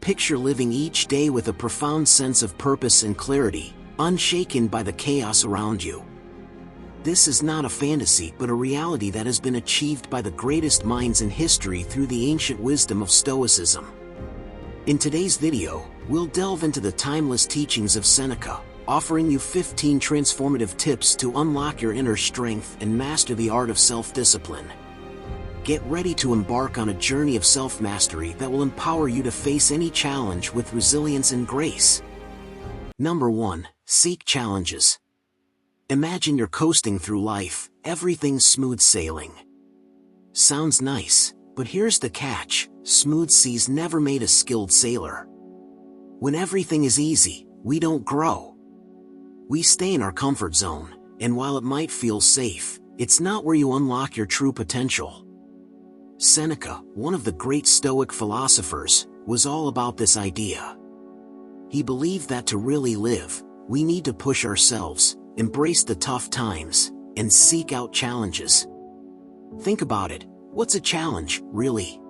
picture living each day with a profound sense of purpose and clarity, unshaken by the chaos around you. This is not a fantasy but a reality that has been achieved by the greatest minds in history through the ancient wisdom of Stoicism. In today's video, we'll delve into the timeless teachings of Seneca, offering you 15 transformative tips to unlock your inner strength and master the art of self-discipline. Get ready to embark on a journey of self-mastery that will empower you to face any challenge with resilience and grace. Number 1. Seek challenges. Imagine you're coasting through life, everything's smooth sailing. Sounds nice, but here's the catch: smooth seas never made a skilled sailor. When everything is easy, we don't grow. We stay in our comfort zone, and while it might feel safe, it's not where you unlock your true potential. Seneca, one of the great Stoic philosophers, was all about this idea. He believed that to really live, we need to push ourselves, embrace the tough times, and seek out challenges. Think about it. What's a challenge, really?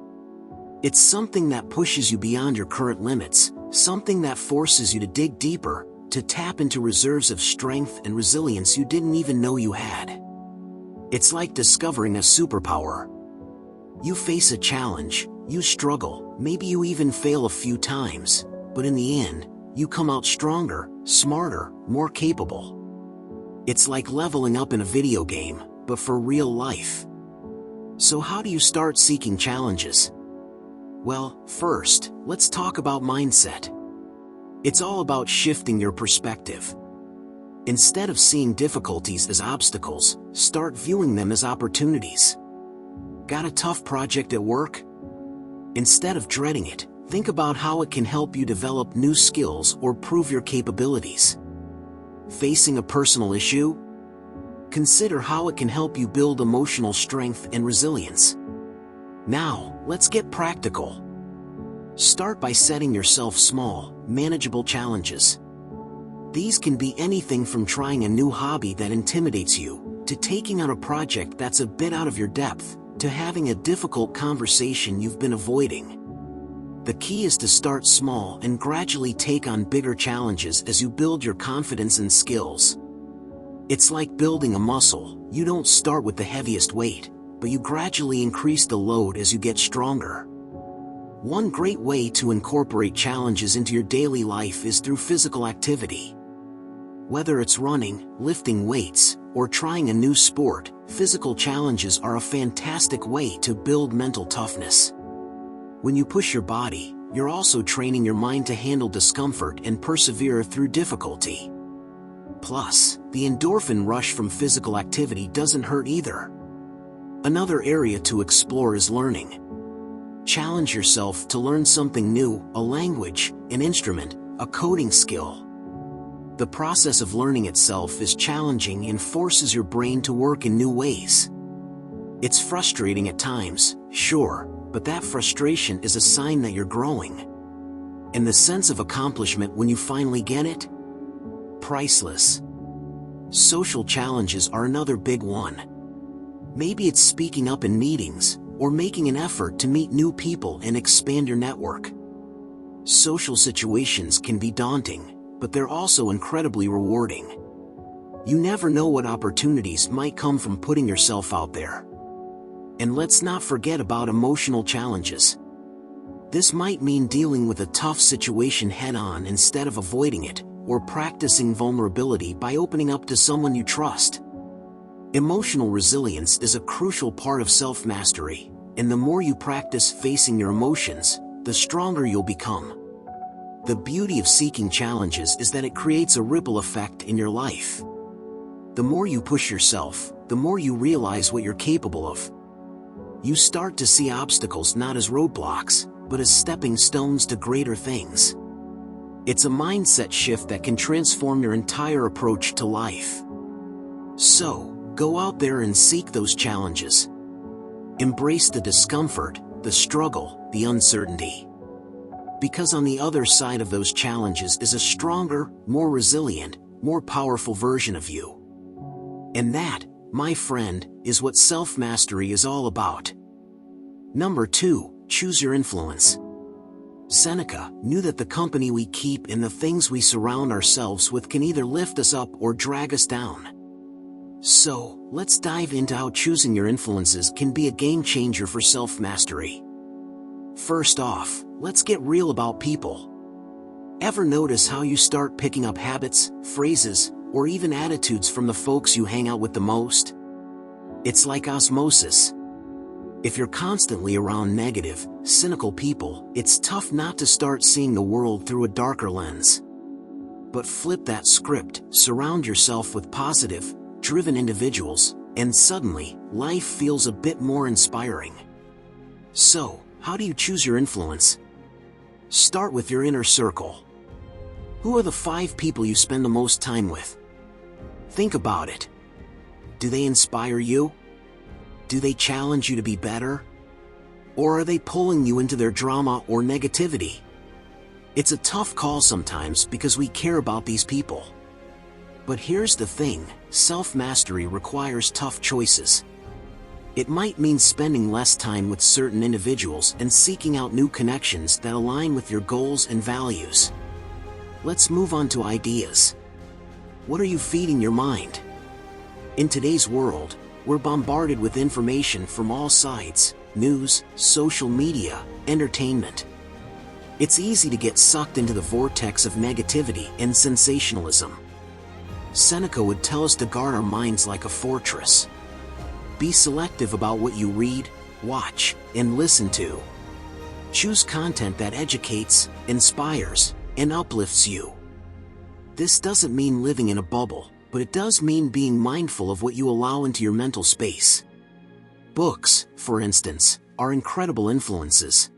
It's something that pushes you beyond your current limits, something that forces you to dig deeper, to tap into reserves of strength and resilience you didn't even know you had. It's like discovering a superpower. You face a challenge, you struggle, maybe you even fail a few times, but in the end, you come out stronger, smarter, more capable. It's like leveling up in a video game, but for real life. So how do you start seeking challenges? Well, first, let's talk about mindset. It's all about shifting your perspective. Instead of seeing difficulties as obstacles, start viewing them as opportunities. Got a tough project at work? Instead of dreading it, think about how it can help you develop new skills or prove your capabilities. Facing a personal issue? Consider how it can help you build emotional strength and resilience. Now, let's get practical. Start by setting yourself small, manageable challenges. These can be anything from trying a new hobby that intimidates you, to taking on a project that's a bit out of your depth, to having a difficult conversation you've been avoiding. The key is to start small and gradually take on bigger challenges as you build your confidence and skills. It's like building a muscle. You don't start with the heaviest weight, but you gradually increase the load as you get stronger. One great way to incorporate challenges into your daily life is through physical activity. Whether it's running, lifting weights, or trying a new sport, physical challenges are a fantastic way to build mental toughness. When you push your body, you're also training your mind to handle discomfort and persevere through difficulty. Plus, the endorphin rush from physical activity doesn't hurt either. Another area to explore is learning. Challenge yourself to learn something new, a language, an instrument, a coding skill. The process of learning itself is challenging and forces your brain to work in new ways. It's frustrating at times, sure, but that frustration is a sign that you're growing. And the sense of accomplishment when you finally get it? Priceless. Social challenges are another big one. Maybe it's speaking up in meetings, or making an effort to meet new people and expand your network. Social situations can be daunting, but they're also incredibly rewarding. You never know what opportunities might come from putting yourself out there. And let's not forget about emotional challenges. This might mean dealing with a tough situation head-on instead of avoiding it, or practicing vulnerability by opening up to someone you trust. Emotional resilience is a crucial part of self-mastery, and the more you practice facing your emotions, the stronger you'll become. The beauty of seeking challenges is that it creates a ripple effect in your life. The more you push yourself, the more you realize what you're capable of. You start to see obstacles not as roadblocks, but as stepping stones to greater things. It's a mindset shift that can transform your entire approach to life. So, go out there and seek those challenges. Embrace the discomfort, the struggle, the uncertainty. Because on the other side of those challenges is a stronger, more resilient, more powerful version of you. And that, my friend, is what self-mastery is all about. Number 2, choose your influence. Seneca knew that the company we keep and the things we surround ourselves with can either lift us up or drag us down. So, let's dive into how choosing your influences can be a game changer for self-mastery. First off, let's get real about people. Ever notice how you start picking up habits, phrases, or even attitudes from the folks you hang out with the most? It's like osmosis. If you're constantly around negative, cynical people, it's tough not to start seeing the world through a darker lens. But flip that script, surround yourself with positive, driven individuals, and suddenly, life feels a bit more inspiring. So, how do you choose your influence? Start with your inner circle. Who are the 5 people you spend the most time with? Think about it. Do they inspire you? Do they challenge you to be better? Or are they pulling you into their drama or negativity? It's a tough call sometimes because we care about these people. But here's the thing, self-mastery requires tough choices. It might mean spending less time with certain individuals and seeking out new connections that align with your goals and values. Let's move on to ideas. What are you feeding your mind? In today's world, we're bombarded with information from all sides: news, social media, entertainment. It's easy to get sucked into the vortex of negativity and sensationalism. Seneca would tell us to guard our minds like a fortress. Be selective about what you read, watch, and listen to. Choose content that educates, inspires, and uplifts you. This doesn't mean living in a bubble, but it does mean being mindful of what you allow into your mental space. Books, for instance, are incredible influences.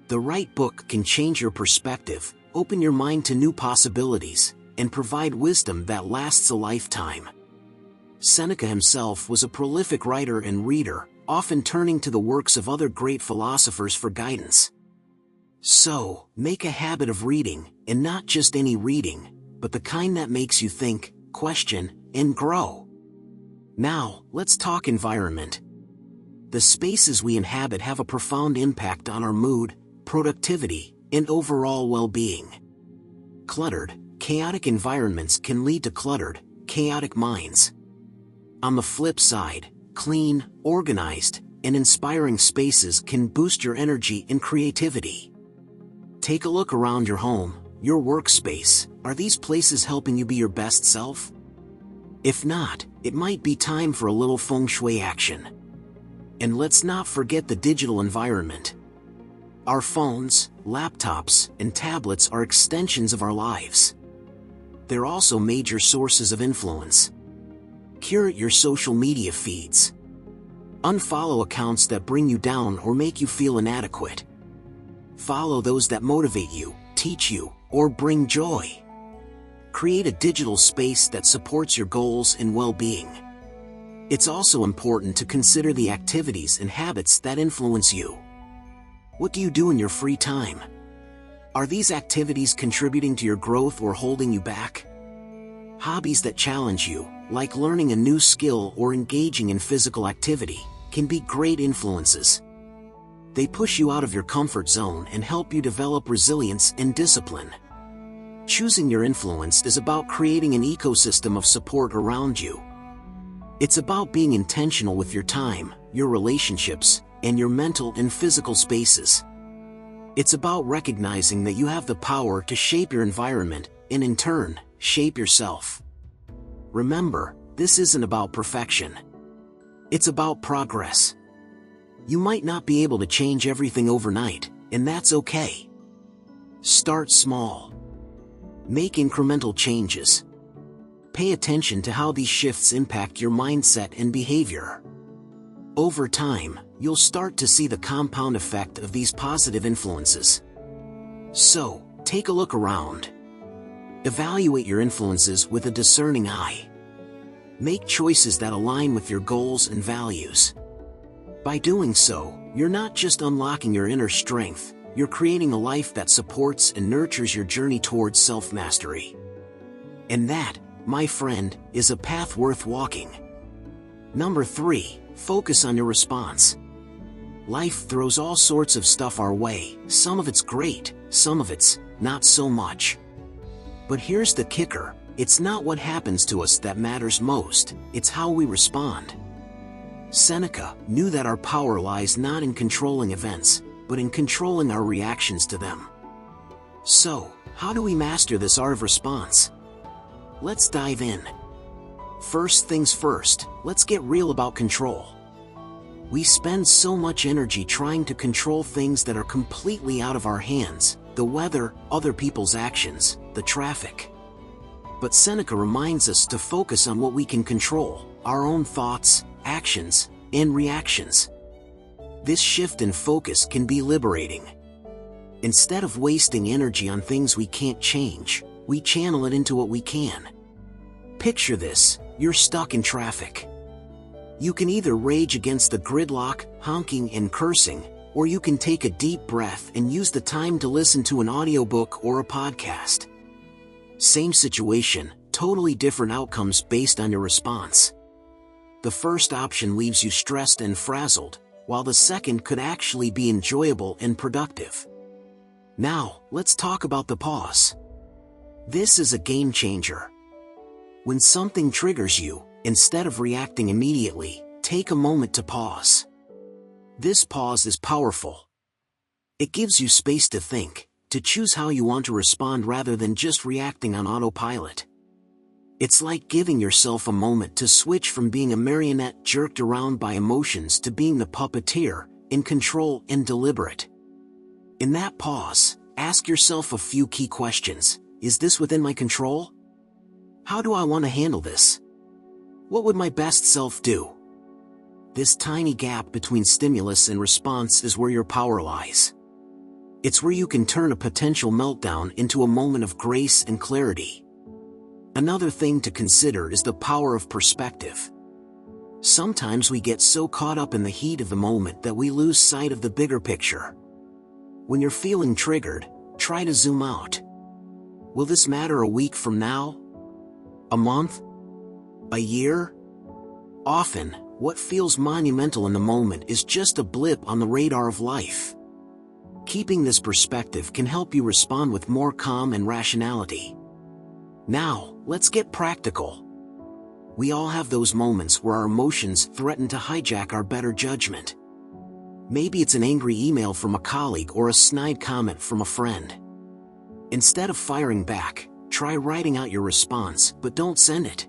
The right book can change your perspective, open your mind to new possibilities, and provide wisdom that lasts a lifetime. Seneca himself was a prolific writer and reader, often turning to the works of other great philosophers for guidance. So, make a habit of reading, and not just any reading, but the kind that makes you think, question, and grow. Now, let's talk environment. The spaces we inhabit have a profound impact on our mood, productivity, and overall well-being. Cluttered, chaotic environments can lead to cluttered, chaotic minds. On the flip side, clean, organized, and inspiring spaces can boost your energy and creativity. Take a look around your home, your workspace. Are these places helping you be your best self? If not, it might be time for a little feng shui action. And let's not forget the digital environment. Our phones, laptops, and tablets are extensions of our lives. They're also major sources of influence. Curate your social media feeds. Unfollow accounts that bring you down or make you feel inadequate. Follow those that motivate you, teach you, or bring joy. Create a digital space that supports your goals and well-being. It's also important to consider the activities and habits that influence you. What do you do in your free time? Are these activities contributing to your growth or holding you back? Hobbies that challenge you, like learning a new skill or engaging in physical activity, can be great influences. They push you out of your comfort zone and help you develop resilience and discipline. Choosing your influence is about creating an ecosystem of support around you. It's about being intentional with your time, your relationships, and your mental and physical spaces. It's about recognizing that you have the power to shape your environment and, in turn, shape yourself. Remember, this isn't about perfection. It's about progress. You might not be able to change everything overnight, and that's okay. Start small. Make incremental changes. Pay attention to how these shifts impact your mindset and behavior. Over time, you'll start to see the compound effect of these positive influences. So, take a look around. Evaluate your influences with a discerning eye. Make choices that align with your goals and values. By doing so, you're not just unlocking your inner strength, you're creating a life that supports and nurtures your journey towards self-mastery. And that, my friend, is a path worth walking. Number 3, focus on your response. Life throws all sorts of stuff our way, some of it's great, some of it's not so much. But here's the kicker, it's not what happens to us that matters most, it's how we respond. Seneca knew that our power lies not in controlling events, but in controlling our reactions to them. So, how do we master this art of response? Let's dive in. First things first, let's get real about control. We spend so much energy trying to control things that are completely out of our hands, the weather, other people's actions, the traffic. But Seneca reminds us to focus on what we can control, our own thoughts, actions, and reactions. This shift in focus can be liberating. Instead of wasting energy on things we can't change, we channel it into what we can. Picture this, you're stuck in traffic. You can either rage against the gridlock, honking and cursing, or you can take a deep breath and use the time to listen to an audiobook or a podcast. Same situation, totally different outcomes based on your response. The first option leaves you stressed and frazzled, while the second could actually be enjoyable and productive. Now, let's talk about the pause. This is a game changer. When something triggers you, instead of reacting immediately, take a moment to pause. This pause is powerful. It gives you space to think, to choose how you want to respond rather than just reacting on autopilot. It's like giving yourself a moment to switch from being a marionette jerked around by emotions to being the puppeteer, in control and deliberate. In that pause, ask yourself a few key questions. Is this within my control? How do I want to handle this? What would my best self do? This tiny gap between stimulus and response is where your power lies. It's where you can turn a potential meltdown into a moment of grace and clarity. Another thing to consider is the power of perspective. Sometimes we get so caught up in the heat of the moment that we lose sight of the bigger picture. When you're feeling triggered, try to zoom out. Will this matter a week from now? A month? A year? Often, what feels monumental in the moment is just a blip on the radar of life. Keeping this perspective can help you respond with more calm and rationality. Now, let's get practical. We all have those moments where our emotions threaten to hijack our better judgment. Maybe it's an angry email from a colleague or a snide comment from a friend. Instead of firing back, try writing out your response, but don't send it.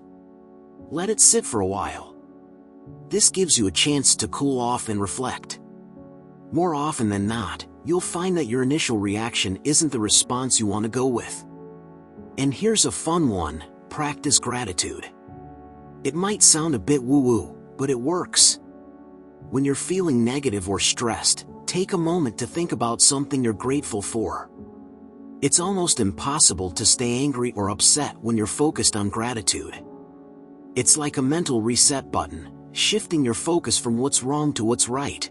Let it sit for a while. This gives you a chance to cool off and reflect. More often than not, you'll find that your initial reaction isn't the response you want to go with. And here's a fun one, practice gratitude. It might sound a bit woo-woo, but it works. When you're feeling negative or stressed, take a moment to think about something you're grateful for. It's almost impossible to stay angry or upset when you're focused on gratitude. It's like a mental reset button, shifting your focus from what's wrong to what's right.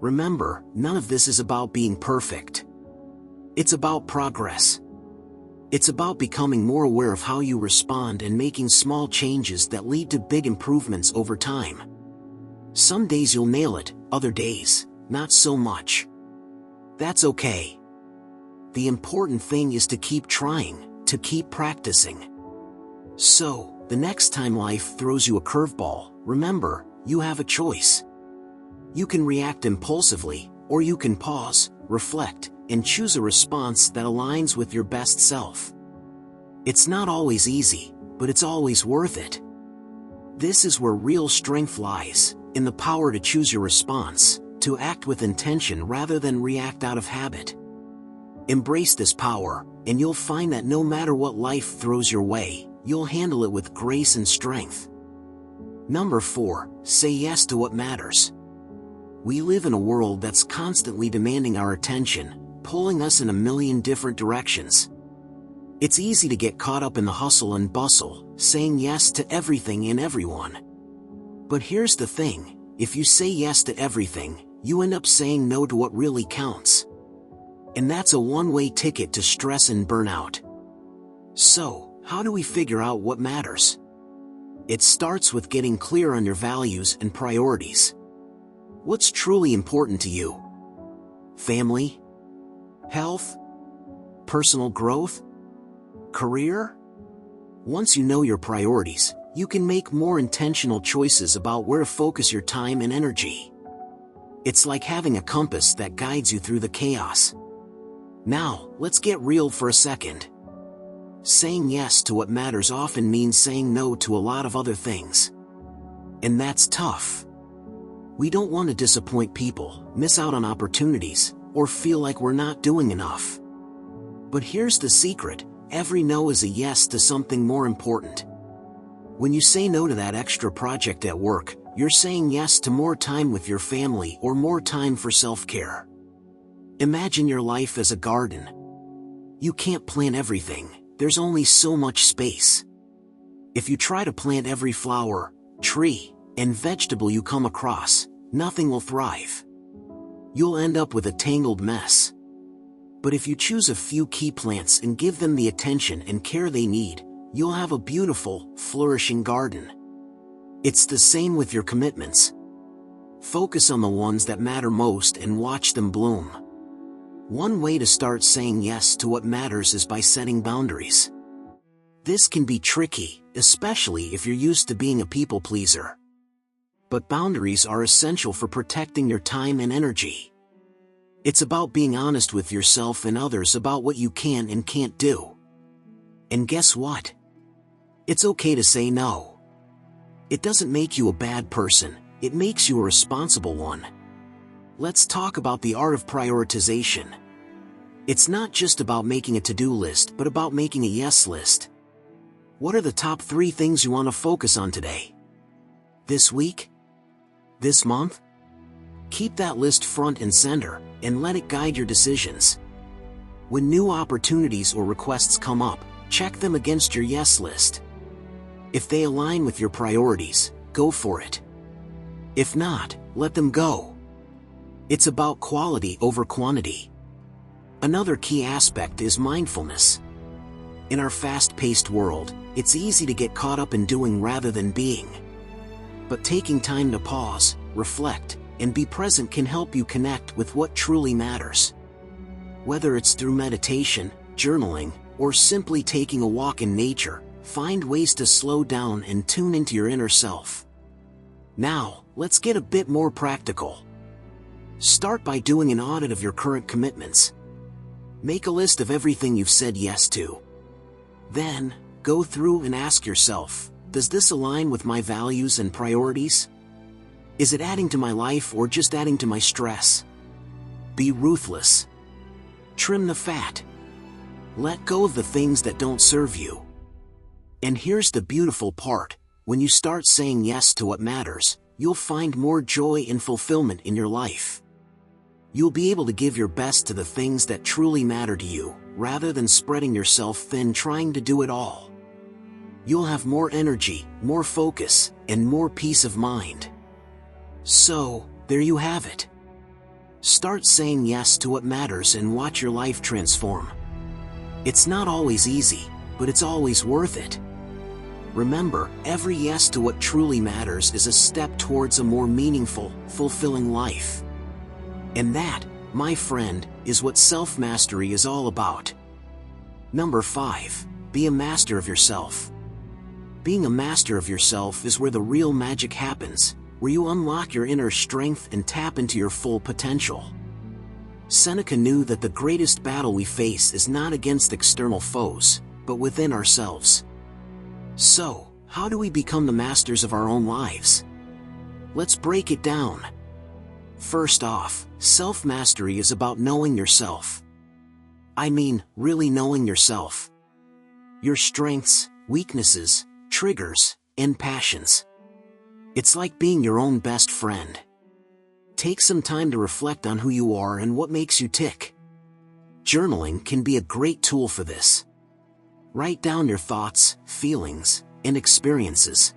Remember, none of this is about being perfect. It's about progress. It's about becoming more aware of how you respond and making small changes that lead to big improvements over time. Some days you'll nail it, other days, not so much. That's okay. The important thing is to keep trying, to keep practicing. So, the next time life throws you a curveball, remember, you have a choice. You can react impulsively, or you can pause, reflect, and choose a response that aligns with your best self. It's not always easy, but it's always worth it. This is where real strength lies, in the power to choose your response, to act with intention rather than react out of habit. Embrace this power, and you'll find that no matter what life throws your way, you'll handle it with grace and strength. Number 4, say yes to what matters. We live in a world that's constantly demanding our attention, pulling us in a million different directions. It's easy to get caught up in the hustle and bustle, saying yes to everything and everyone. But here's the thing, if you say yes to everything, you end up saying no to what really counts. And that's a one-way ticket to stress and burnout. So, how do we figure out what matters? It starts with getting clear on your values and priorities. What's truly important to you? Family? Health? Personal growth? Career? Once you know your priorities, you can make more intentional choices about where to focus your time and energy. It's like having a compass that guides you through the chaos. Now, let's get real for a second. Saying yes to what matters often means saying no to a lot of other things. And that's tough. We don't want to disappoint people, miss out on opportunities, or feel like we're not doing enough. But here's the secret: every no is a yes to something more important. When you say no to that extra project at work, you're saying yes to more time with your family or more time for self-care. Imagine your life as a garden. You can't plant everything, there's only so much space. If you try to plant every flower, tree, and vegetable you come across, nothing will thrive. You'll end up with a tangled mess. But if you choose a few key plants and give them the attention and care they need, you'll have a beautiful, flourishing garden. It's the same with your commitments. Focus on the ones that matter most and watch them bloom. One way to start saying yes to what matters is by setting boundaries. This can be tricky, especially if you're used to being a people pleaser. But boundaries are essential for protecting your time and energy. It's about being honest with yourself and others about what you can and can't do. And guess what? It's okay to say no. It doesn't make you a bad person, it makes you a responsible one. Let's talk about the art of prioritization. It's not just about making a to-do list, but about making a yes list. What are the top 3 things you want to focus on today? This week? This month? Keep that list front and center, and let it guide your decisions. When new opportunities or requests come up, check them against your yes list. If they align with your priorities, go for it. If not, let them go. It's about quality over quantity. Another key aspect is mindfulness. In our fast-paced world, it's easy to get caught up in doing rather than being. But taking time to pause, reflect, and be present can help you connect with what truly matters. Whether it's through meditation, journaling, or simply taking a walk in nature, find ways to slow down and tune into your inner self. Now, let's get a bit more practical. Start by doing an audit of your current commitments. Make a list of everything you've said yes to. Then, go through and ask yourself, does this align with my values and priorities? Is it adding to my life or just adding to my stress? Be ruthless. Trim the fat. Let go of the things that don't serve you. And here's the beautiful part: when you start saying yes to what matters, you'll find more joy and fulfillment in your life. You'll be able to give your best to the things that truly matter to you, rather than spreading yourself thin trying to do it all. You'll have more energy, more focus, and more peace of mind. So, there you have it. Start saying yes to what matters and watch your life transform. It's not always easy, but it's always worth it. Remember, every yes to what truly matters is a step towards a more meaningful, fulfilling life. And that, my friend, is what self-mastery is all about. Number 5. Be a master of yourself. Being a master of yourself is where the real magic happens, where you unlock your inner strength and tap into your full potential. Seneca knew that the greatest battle we face is not against external foes, but within ourselves. So, how do we become the masters of our own lives? Let's break it down. First off, self-mastery is about knowing yourself. I mean, really knowing yourself. Your strengths, weaknesses, triggers, and passions. It's like being your own best friend. Take some time to reflect on who you are and what makes you tick. Journaling can be a great tool for this. Write down your thoughts, feelings, and experiences.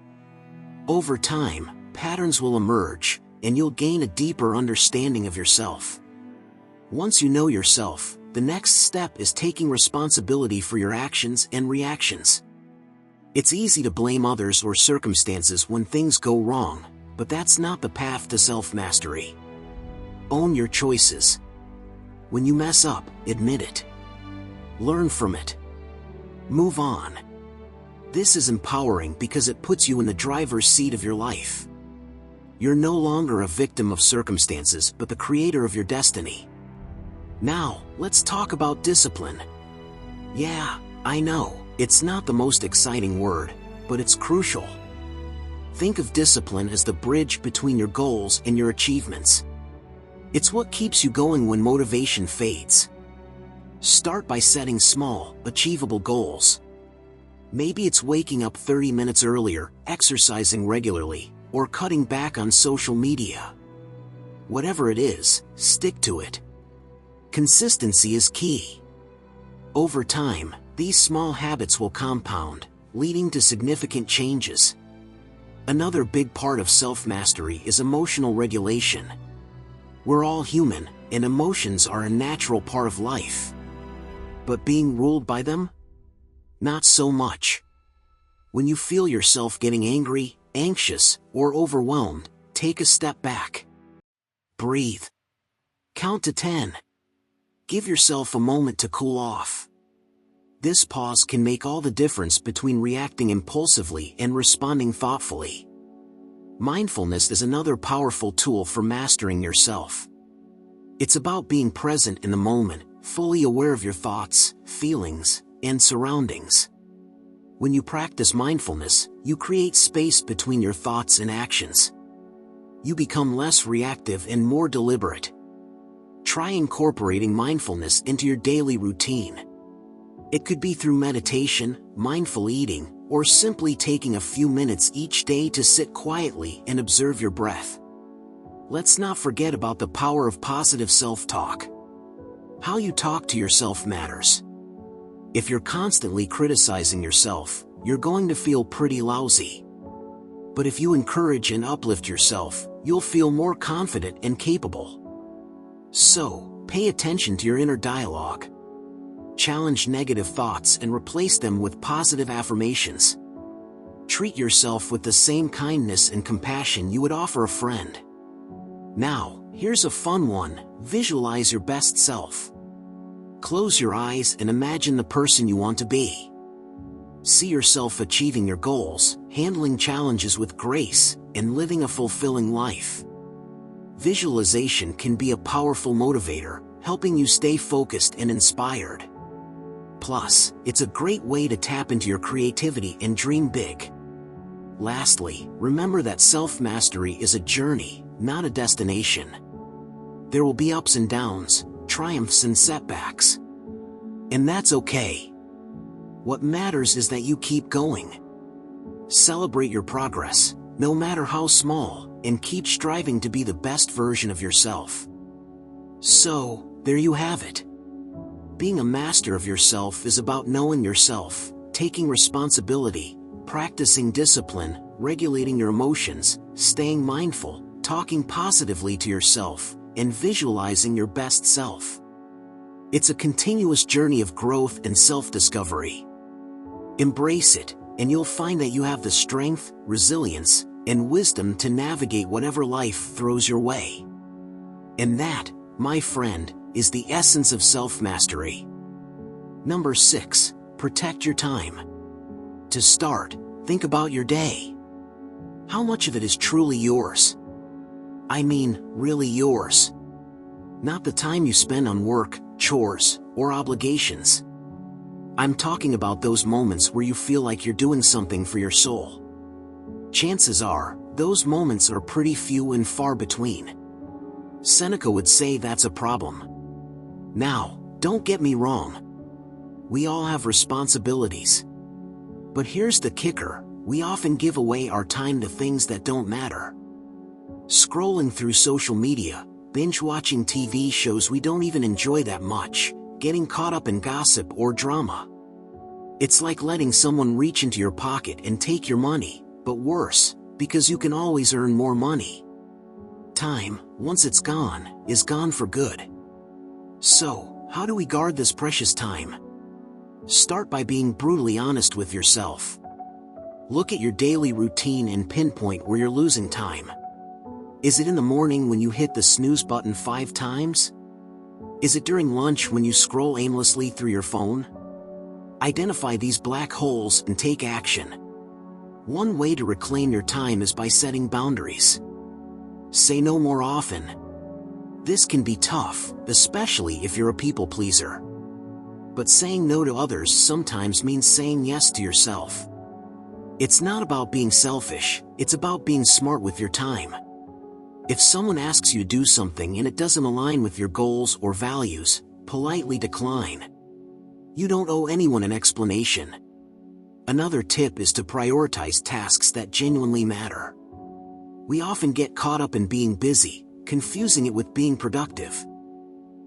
Over time, patterns will emerge, and you'll gain a deeper understanding of yourself. Once you know yourself, the next step is taking responsibility for your actions and reactions. It's easy to blame others or circumstances when things go wrong, but that's not the path to self-mastery. Own your choices. When you mess up, admit it. Learn from it. Move on. This is empowering because it puts you in the driver's seat of your life. You're no longer a victim of circumstances but the creator of your destiny. Now, let's talk about discipline. Yeah, I know, it's not the most exciting word, but it's crucial. Think of discipline as the bridge between your goals and your achievements. It's what keeps you going when motivation fades. Start by setting small, achievable goals. Maybe it's waking up 30 minutes earlier, exercising regularly, or cutting back on social media. Whatever it is, stick to it. Consistency is key. Over time, these small habits will compound, leading to significant changes. Another big part of self-mastery is emotional regulation. We're all human, and emotions are a natural part of life. But being ruled by them? Not so much. When you feel yourself getting angry, anxious, or overwhelmed, take a step back. Breathe. Count to 10. Give yourself a moment to cool off. This pause can make all the difference between reacting impulsively and responding thoughtfully. Mindfulness is another powerful tool for mastering yourself. It's about being present in the moment, fully aware of your thoughts, feelings, and surroundings. When you practice mindfulness, you create space between your thoughts and actions. You become less reactive and more deliberate. Try incorporating mindfulness into your daily routine. It could be through meditation, mindful eating, or simply taking a few minutes each day to sit quietly and observe your breath. Let's not forget about the power of positive self-talk. How you talk to yourself matters. If you're constantly criticizing yourself, you're going to feel pretty lousy. But if you encourage and uplift yourself, you'll feel more confident and capable. So, pay attention to your inner dialogue. Challenge negative thoughts and replace them with positive affirmations. Treat yourself with the same kindness and compassion you would offer a friend. Now, here's a fun one: visualize your best self. Close your eyes and imagine the person you want to be. See yourself achieving your goals, handling challenges with grace, and living a fulfilling life. Visualization can be a powerful motivator, helping you stay focused and inspired. Plus, it's a great way to tap into your creativity and dream big. Lastly, remember that self-mastery is a journey, not a destination. There will be ups and downs, triumphs and setbacks. And that's okay. What matters is that you keep going. Celebrate your progress, no matter how small, and keep striving to be the best version of yourself. So, there you have it. Being a master of yourself is about knowing yourself, taking responsibility, practicing discipline, regulating your emotions, staying mindful, talking positively to yourself, and visualizing your best self. It's a continuous journey of growth and self-discovery. Embrace it, and you'll find that you have the strength, resilience, and wisdom to navigate whatever life throws your way. And that, my friend, is the essence of self-mastery. Number 6, protect your time. To start, think about your day. How much of it is truly yours? I mean, really yours. Not the time you spend on work, chores, or obligations. I'm talking about those moments where you feel like you're doing something for your soul. Chances are, those moments are pretty few and far between. Seneca would say that's a problem. Now, don't get me wrong. We all have responsibilities. But here's the kicker: we often give away our time to things that don't matter. Scrolling through social media, binge-watching TV shows we don't even enjoy that much, getting caught up in gossip or drama. It's like letting someone reach into your pocket and take your money, but worse, because you can always earn more money. Time, once it's gone, is gone for good. So, how do we guard this precious time? Start by being brutally honest with yourself. Look at your daily routine and pinpoint where you're losing time. Is it in the morning when you hit the snooze button 5 times? Is it during lunch when you scroll aimlessly through your phone? Identify these black holes and take action. One way to reclaim your time is by setting boundaries. Say no more often. This can be tough, especially if you're a people pleaser. But saying no to others sometimes means saying yes to yourself. It's not about being selfish, it's about being smart with your time. If someone asks you to do something and it doesn't align with your goals or values, politely decline. You don't owe anyone an explanation. Another tip is to prioritize tasks that genuinely matter. We often get caught up in being busy, confusing it with being productive.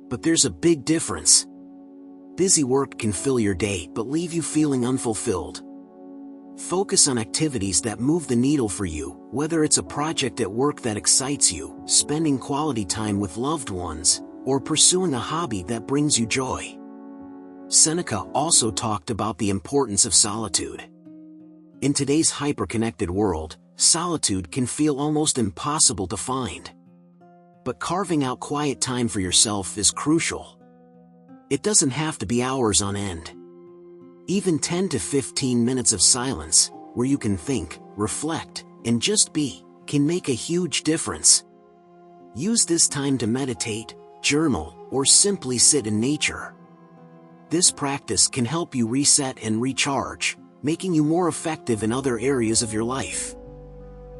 But there's a big difference. Busy work can fill your day but leave you feeling unfulfilled. Focus on activities that move the needle for you, whether it's a project at work that excites you, spending quality time with loved ones, or pursuing a hobby that brings you joy. Seneca also talked about the importance of solitude. In today's hyper-connected world, solitude can feel almost impossible to find. But carving out quiet time for yourself is crucial. It doesn't have to be hours on end. Even 10 to 15 minutes of silence, where you can think, reflect, and just be, can make a huge difference. Use this time to meditate, journal, or simply sit in nature. This practice can help you reset and recharge, making you more effective in other areas of your life.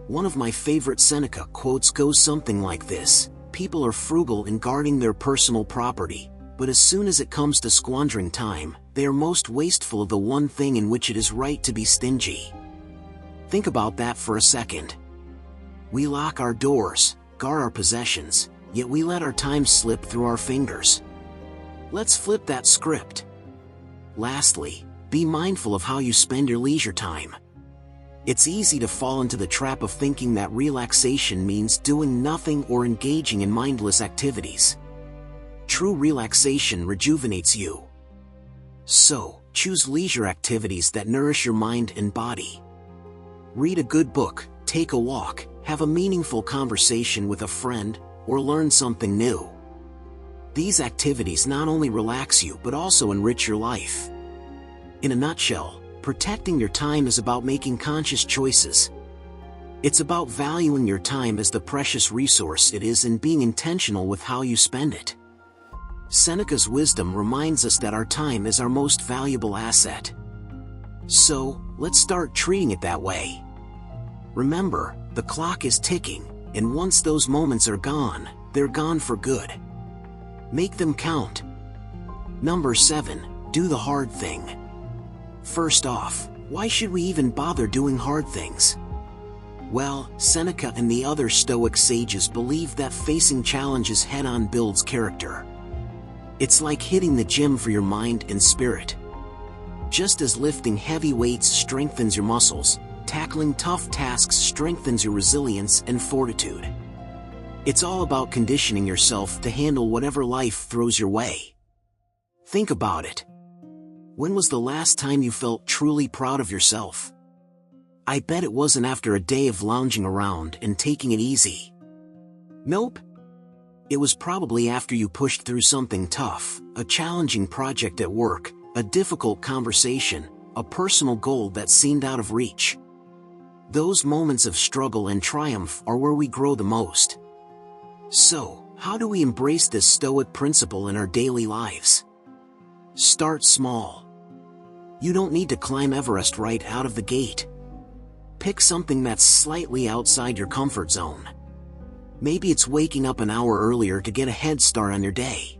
One of my favorite Seneca quotes goes something like this: "People are frugal in guarding their personal property, but as soon as it comes to squandering time, they are most wasteful of the one thing in which it is right to be stingy." Think about that for a second. We lock our doors, guard our possessions, yet we let our time slip through our fingers. Let's flip that script. Lastly, be mindful of how you spend your leisure time. It's easy to fall into the trap of thinking that relaxation means doing nothing or engaging in mindless activities. True relaxation rejuvenates you. So, choose leisure activities that nourish your mind and body. Read a good book, take a walk, have a meaningful conversation with a friend, or learn something new. These activities not only relax you but also enrich your life. In a nutshell, protecting your time is about making conscious choices. It's about valuing your time as the precious resource it is and being intentional with how you spend it. Seneca's wisdom reminds us that our time is our most valuable asset. So, let's start treating it that way. Remember, the clock is ticking, and once those moments are gone, they're gone for good. Make them count. Number 7, do the hard thing. First off, why should we even bother doing hard things? Well, Seneca and the other Stoic sages believed that facing challenges head-on builds character. It's like hitting the gym for your mind and spirit. Just as lifting heavy weights strengthens your muscles, tackling tough tasks strengthens your resilience and fortitude. It's all about conditioning yourself to handle whatever life throws your way. Think about it. When was the last time you felt truly proud of yourself? I bet it wasn't after a day of lounging around and taking it easy. Nope. It was probably after you pushed through something tough, a challenging project at work, a difficult conversation, a personal goal that seemed out of reach. Those moments of struggle and triumph are where we grow the most. So, how do we embrace this Stoic principle in our daily lives? Start small. You don't need to climb Everest right out of the gate. Pick something that's slightly outside your comfort zone. Maybe it's waking up an hour earlier to get a head start on your day.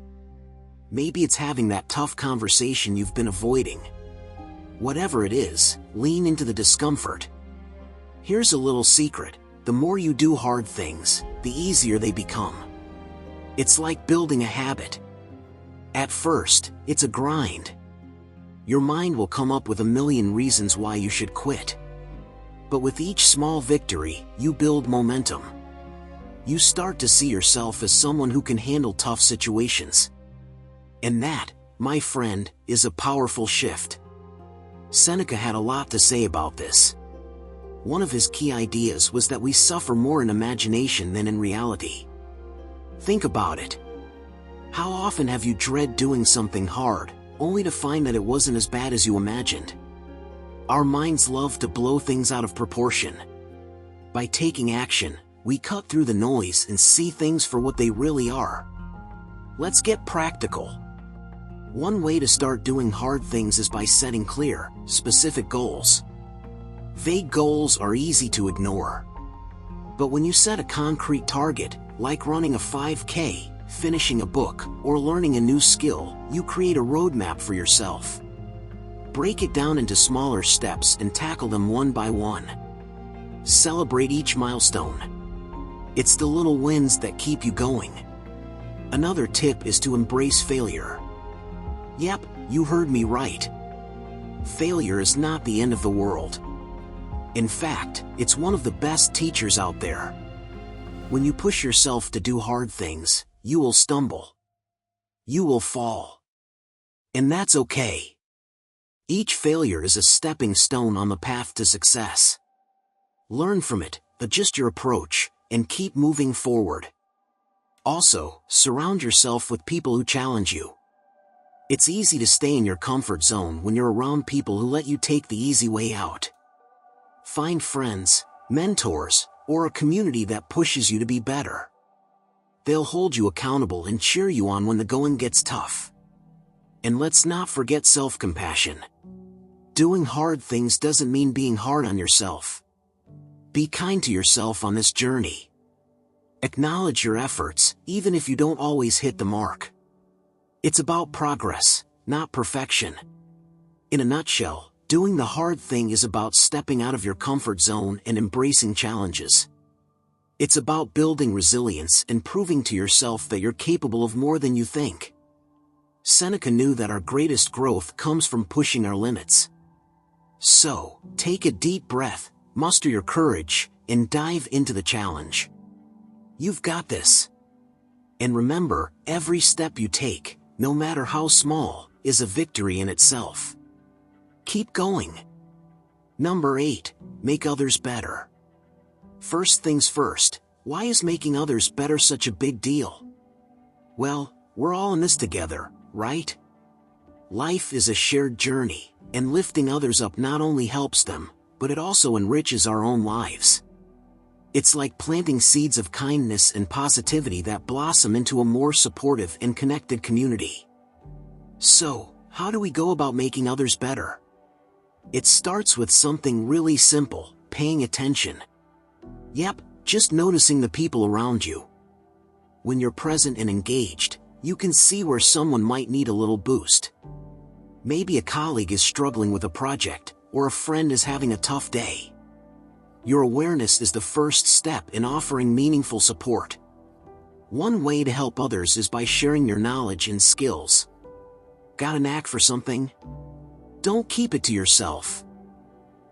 Maybe it's having that tough conversation you've been avoiding. Whatever it is, lean into the discomfort. Here's a little secret: the more you do hard things, the easier they become. It's like building a habit. At first, it's a grind. Your mind will come up with a million reasons why you should quit. But with each small victory, you build momentum. You start to see yourself as someone who can handle tough situations. And that, my friend, is a powerful shift. Seneca had a lot to say about this. One of his key ideas was that we suffer more in imagination than in reality. Think about it. How often have you dread doing something hard, only to find that it wasn't as bad as you imagined? Our minds love to blow things out of proportion. By taking action, we cut through the noise and see things for what they really are. Let's get practical. One way to start doing hard things is by setting clear, specific goals. Vague goals are easy to ignore. But when you set a concrete target, like running a 5K, finishing a book, or learning a new skill, you create a roadmap for yourself. Break it down into smaller steps and tackle them one by one. Celebrate each milestone. It's the little wins that keep you going. Another tip is to embrace failure. Yep, you heard me right. Failure is not the end of the world. In fact, it's one of the best teachers out there. When you push yourself to do hard things, you will stumble. You will fall. And that's okay. Each failure is a stepping stone on the path to success. Learn from it, adjust your approach, and keep moving forward. Also, surround yourself with people who challenge you. It's easy to stay in your comfort zone when you're around people who let you take the easy way out. Find friends, mentors, or a community that pushes you to be better. They'll hold you accountable and cheer you on when the going gets tough. And let's not forget self-compassion. Doing hard things doesn't mean being hard on yourself. Be kind to yourself on this journey. Acknowledge your efforts, even if you don't always hit the mark. It's about progress, not perfection. In a nutshell, doing the hard thing is about stepping out of your comfort zone and embracing challenges. It's about building resilience and proving to yourself that you're capable of more than you think. Seneca knew that our greatest growth comes from pushing our limits. So, take a deep breath, muster your courage, and dive into the challenge. You've got this. And remember, every step you take, no matter how small, is a victory in itself. Keep going. Number 8, make others better. First things first, why is making others better such a big deal? Well, we're all in this together, right? Life is a shared journey, and lifting others up not only helps them, but it also enriches our own lives. It's like planting seeds of kindness and positivity that blossom into a more supportive and connected community. So, how do we go about making others better? It starts with something really simple, paying attention. Yep, just noticing the people around you. When you're present and engaged, you can see where someone might need a little boost. Maybe a colleague is struggling with a project, or a friend is having a tough day. Your awareness is the first step in offering meaningful support. One way to help others is by sharing your knowledge and skills. Got a knack for something? Don't keep it to yourself.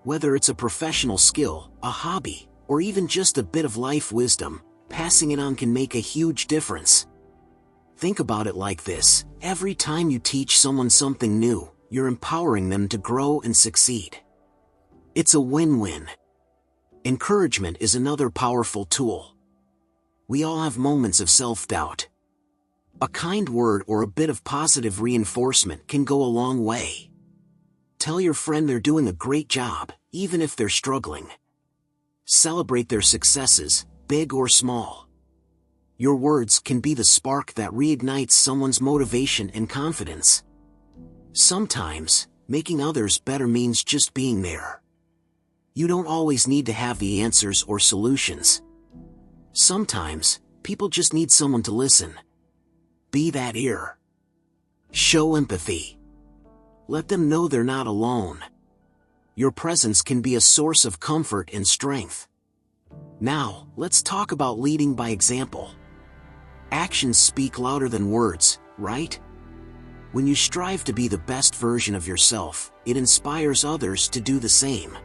Whether it's a professional skill, a hobby, or even just a bit of life wisdom, passing it on can make a huge difference. Think about it like this: every time you teach someone something new, you're empowering them to grow and succeed. It's a win-win. Encouragement is another powerful tool. We all have moments of self-doubt. A kind word or a bit of positive reinforcement can go a long way. Tell your friend they're doing a great job, even if they're struggling. Celebrate their successes, big or small. Your words can be the spark that reignites someone's motivation and confidence. Sometimes, making others better means just being there. You don't always need to have the answers or solutions. Sometimes, people just need someone to listen. Be that ear. Show empathy. Let them know they're not alone. Your presence can be a source of comfort and strength. Now, let's talk about leading by example. Actions speak louder than words, right? When you strive to be the best version of yourself, it inspires others to do the same.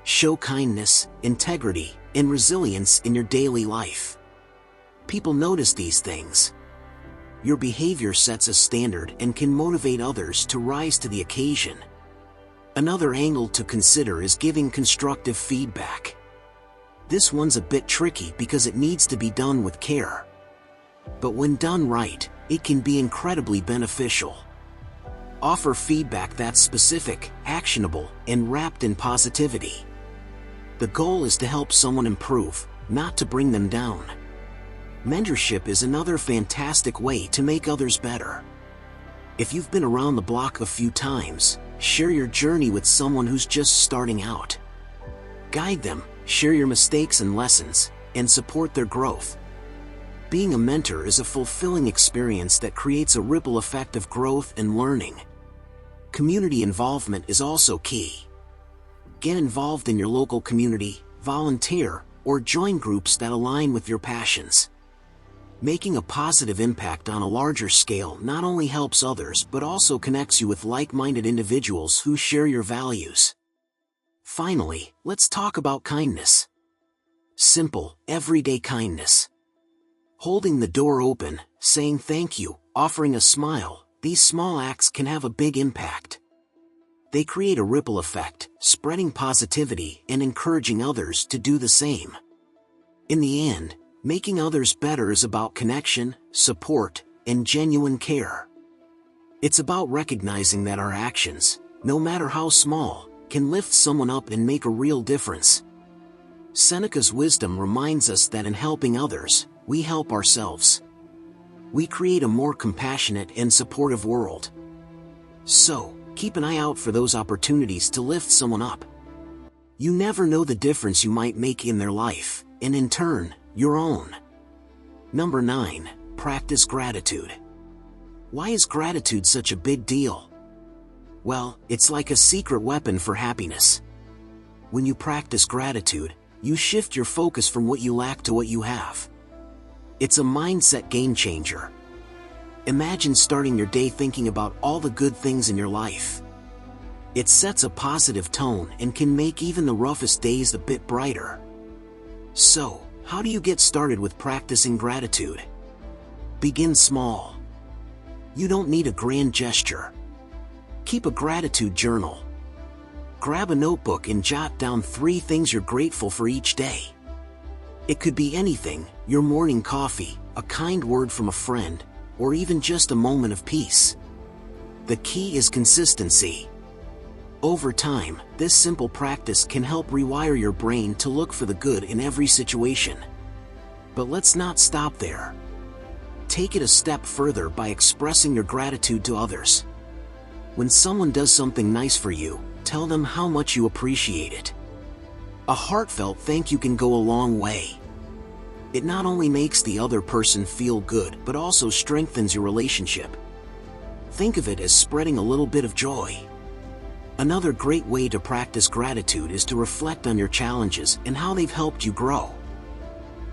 Show kindness, integrity, and resilience in your daily life. People notice these things. Your behavior sets a standard and can motivate others to rise to the occasion. Another angle to consider is giving constructive feedback. This one's a bit tricky because it needs to be done with care. But when done right, It can be incredibly beneficial. Offer feedback that's specific, actionable, and wrapped in positivity. The goal is to help someone improve, not to bring them down. Mentorship is another fantastic way to make others better. If you've been around the block a few times, share your journey with someone who's just starting out. Guide them, share your mistakes and lessons, and support their growth. Being a mentor is a fulfilling experience that creates a ripple effect of growth and learning. Community involvement is also key. Get involved in your local community, volunteer, or join groups that align with your passions. Making a positive impact on a larger scale not only helps others but also connects you with like-minded individuals who share your values. Finally, let's talk about kindness. Simple, everyday kindness. Holding the door open, saying thank you, offering a smile, these small acts can have a big impact. They create a ripple effect, spreading positivity and encouraging others to do the same. In the end, making others better is about connection, support, and genuine care. It's about recognizing that our actions, no matter how small, can lift someone up and make a real difference. Seneca's wisdom reminds us that in helping others, we help ourselves. We create a more compassionate and supportive world. So, keep an eye out for those opportunities to lift someone up. You never know the difference you might make in their life, and in turn, your own. Number 9, practice gratitude. Why is gratitude such a big deal? Well, it's like a secret weapon for happiness. When you practice gratitude, you shift your focus from what you lack to what you have. It's a mindset game changer. Imagine starting your day thinking about all the good things in your life. It sets a positive tone and can make even the roughest days a bit brighter. So, how do you get started with practicing gratitude? Begin small. You don't need a grand gesture. Keep a gratitude journal. Grab a notebook and jot down 3 things you're grateful for each day. It could be anything, your morning coffee, a kind word from a friend, or even just a moment of peace. The key is consistency. Over time, this simple practice can help rewire your brain to look for the good in every situation. But let's not stop there. Take it a step further by expressing your gratitude to others. When someone does something nice for you, tell them how much you appreciate it. A heartfelt thank you can go a long way. It not only makes the other person feel good but also strengthens your relationship. Think of it as spreading a little bit of joy. Another great way to practice gratitude is to reflect on your challenges and how they've helped you grow.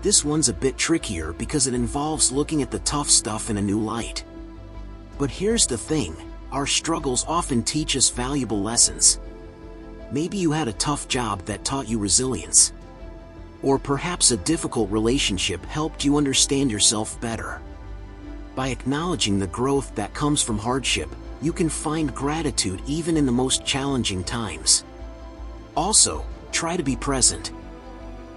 This one's a bit trickier because it involves looking at the tough stuff in a new light. But here's the thing, our struggles often teach us valuable lessons. Maybe you had a tough job that taught you resilience. Or perhaps a difficult relationship helped you understand yourself better. By acknowledging the growth that comes from hardship, you can find gratitude even in the most challenging times. Also, try to be present.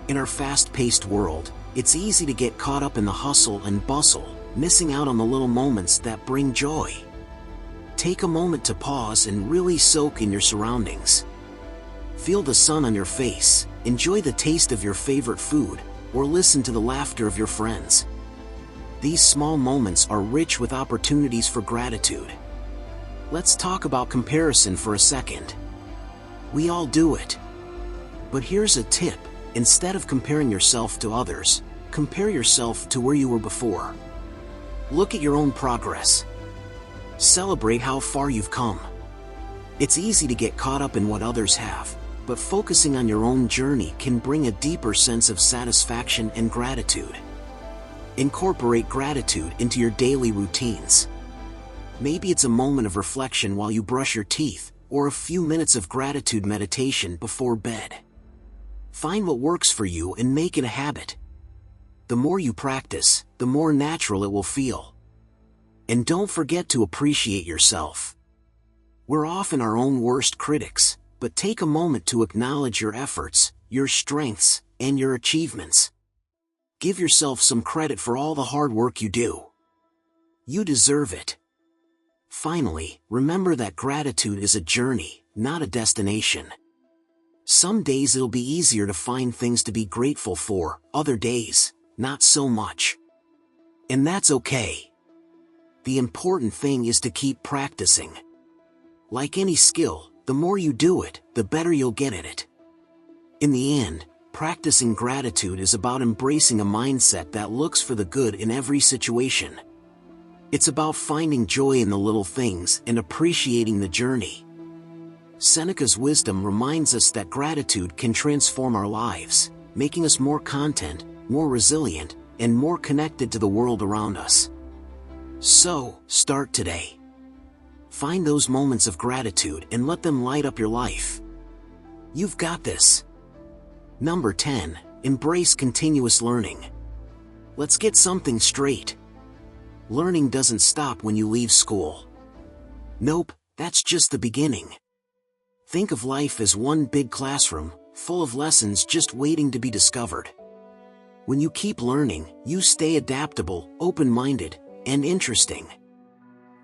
In our fast-paced world, it's easy to get caught up in the hustle and bustle, missing out on the little moments that bring joy. Take a moment to pause and really soak in your surroundings. Feel the sun on your face, enjoy the taste of your favorite food, or listen to the laughter of your friends. These small moments are rich with opportunities for gratitude. Let's talk about comparison for a second. We all do it. But here's a tip, instead of comparing yourself to others, compare yourself to where you were before. Look at your own progress. Celebrate how far you've come. It's easy to get caught up in what others have, but focusing on your own journey can bring a deeper sense of satisfaction and gratitude. Incorporate gratitude into your daily routines. Maybe it's a moment of reflection while you brush your teeth, or a few minutes of gratitude meditation before bed. Find what works for you and make it a habit. The more you practice, the more natural it will feel. And don't forget to appreciate yourself. We're often our own worst critics, but take a moment to acknowledge your efforts, your strengths, and your achievements. Give yourself some credit for all the hard work you do. You deserve it. Finally, remember that gratitude is a journey, not a destination. Some days it'll be easier to find things to be grateful for, other days, not so much. And that's okay. The important thing is to keep practicing. Like any skill, the more you do it, the better you'll get at it. In the end, practicing gratitude is about embracing a mindset that looks for the good in every situation. It's about finding joy in the little things and appreciating the journey. Seneca's wisdom reminds us that gratitude can transform our lives, making us more content, more resilient, and more connected to the world around us. So, start today. Find those moments of gratitude and let them light up your life. You've got this. Number 10. Embrace continuous learning. Let's get something straight. Learning doesn't stop when you leave school. Nope, that's just the beginning. Think of life as one big classroom, full of lessons just waiting to be discovered. When you keep learning, you stay adaptable, open-minded, and interesting.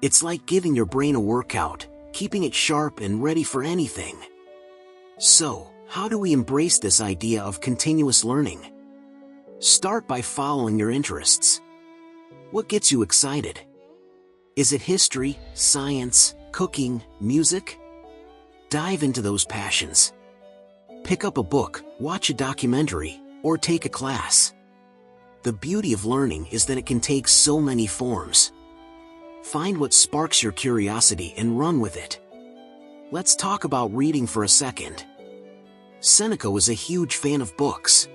It's like giving your brain a workout, keeping it sharp and ready for anything. So, how do we embrace this idea of continuous learning? Start by following your interests. What gets you excited? Is it history, science, cooking, music? Dive into those passions. Pick up a book, watch a documentary, or take a class. The beauty of learning is that it can take so many forms. Find what sparks your curiosity and run with it. Let's talk about reading for a second. Seneca was a huge fan of books.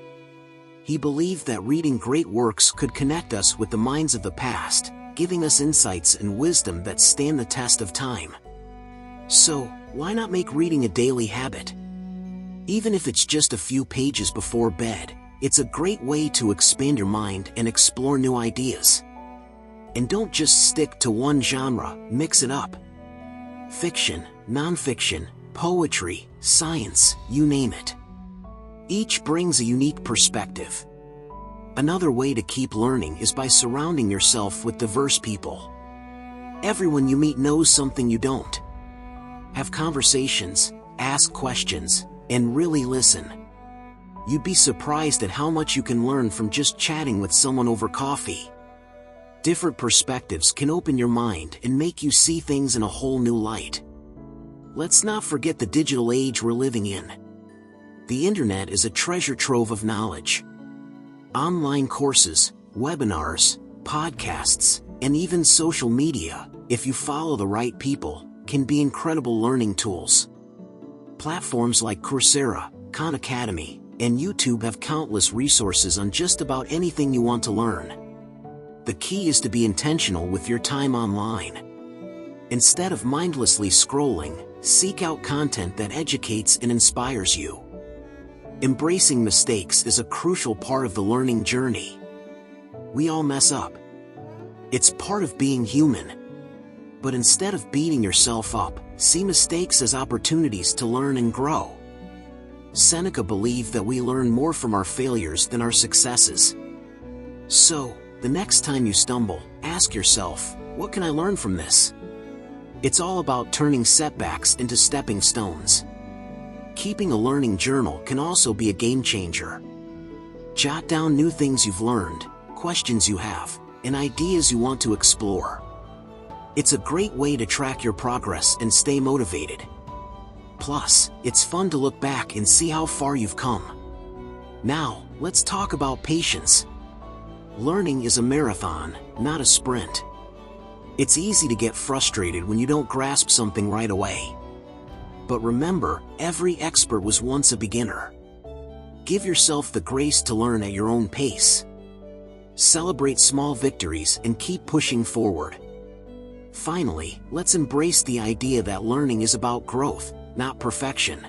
He believed that reading great works could connect us with the minds of the past, giving us insights and wisdom that stand the test of time. So, why not make reading a daily habit? Even if it's just a few pages before bed, it's a great way to expand your mind and explore new ideas. And don't just stick to one genre, mix it up. Fiction, nonfiction, poetry, science, you name it. Each brings a unique perspective. Another way to keep learning is by surrounding yourself with diverse people. Everyone you meet knows something you don't. Have conversations, ask questions, and really listen. You'd be surprised at how much you can learn from just chatting with someone over coffee. Different perspectives can open your mind and make you see things in a whole new light. Let's not forget the digital age we're living in. The internet is a treasure trove of knowledge. Online courses, webinars, podcasts, and even social media, if you follow the right people, can be incredible learning tools. Platforms like Coursera, Khan Academy, and YouTube have countless resources on just about anything you want to learn. The key is to be intentional with your time online. Instead of mindlessly scrolling, seek out content that educates and inspires you. Embracing mistakes is a crucial part of the learning journey. We all mess up. It's part of being human. But instead of beating yourself up, see mistakes as opportunities to learn and grow. Seneca believed that we learn more from our failures than our successes. So, the next time you stumble, ask yourself, what can I learn from this? It's all about turning setbacks into stepping stones. Keeping a learning journal can also be a game changer. Jot down new things you've learned, questions you have, and ideas you want to explore. It's a great way to track your progress and stay motivated. Plus, it's fun to look back and see how far you've come. Now, let's talk about patience. Learning is a marathon, not a sprint. It's easy to get frustrated when you don't grasp something right away. But remember, every expert was once a beginner. Give yourself the grace to learn at your own pace. Celebrate small victories and keep pushing forward. Finally, let's embrace the idea that learning is about growth, not perfection.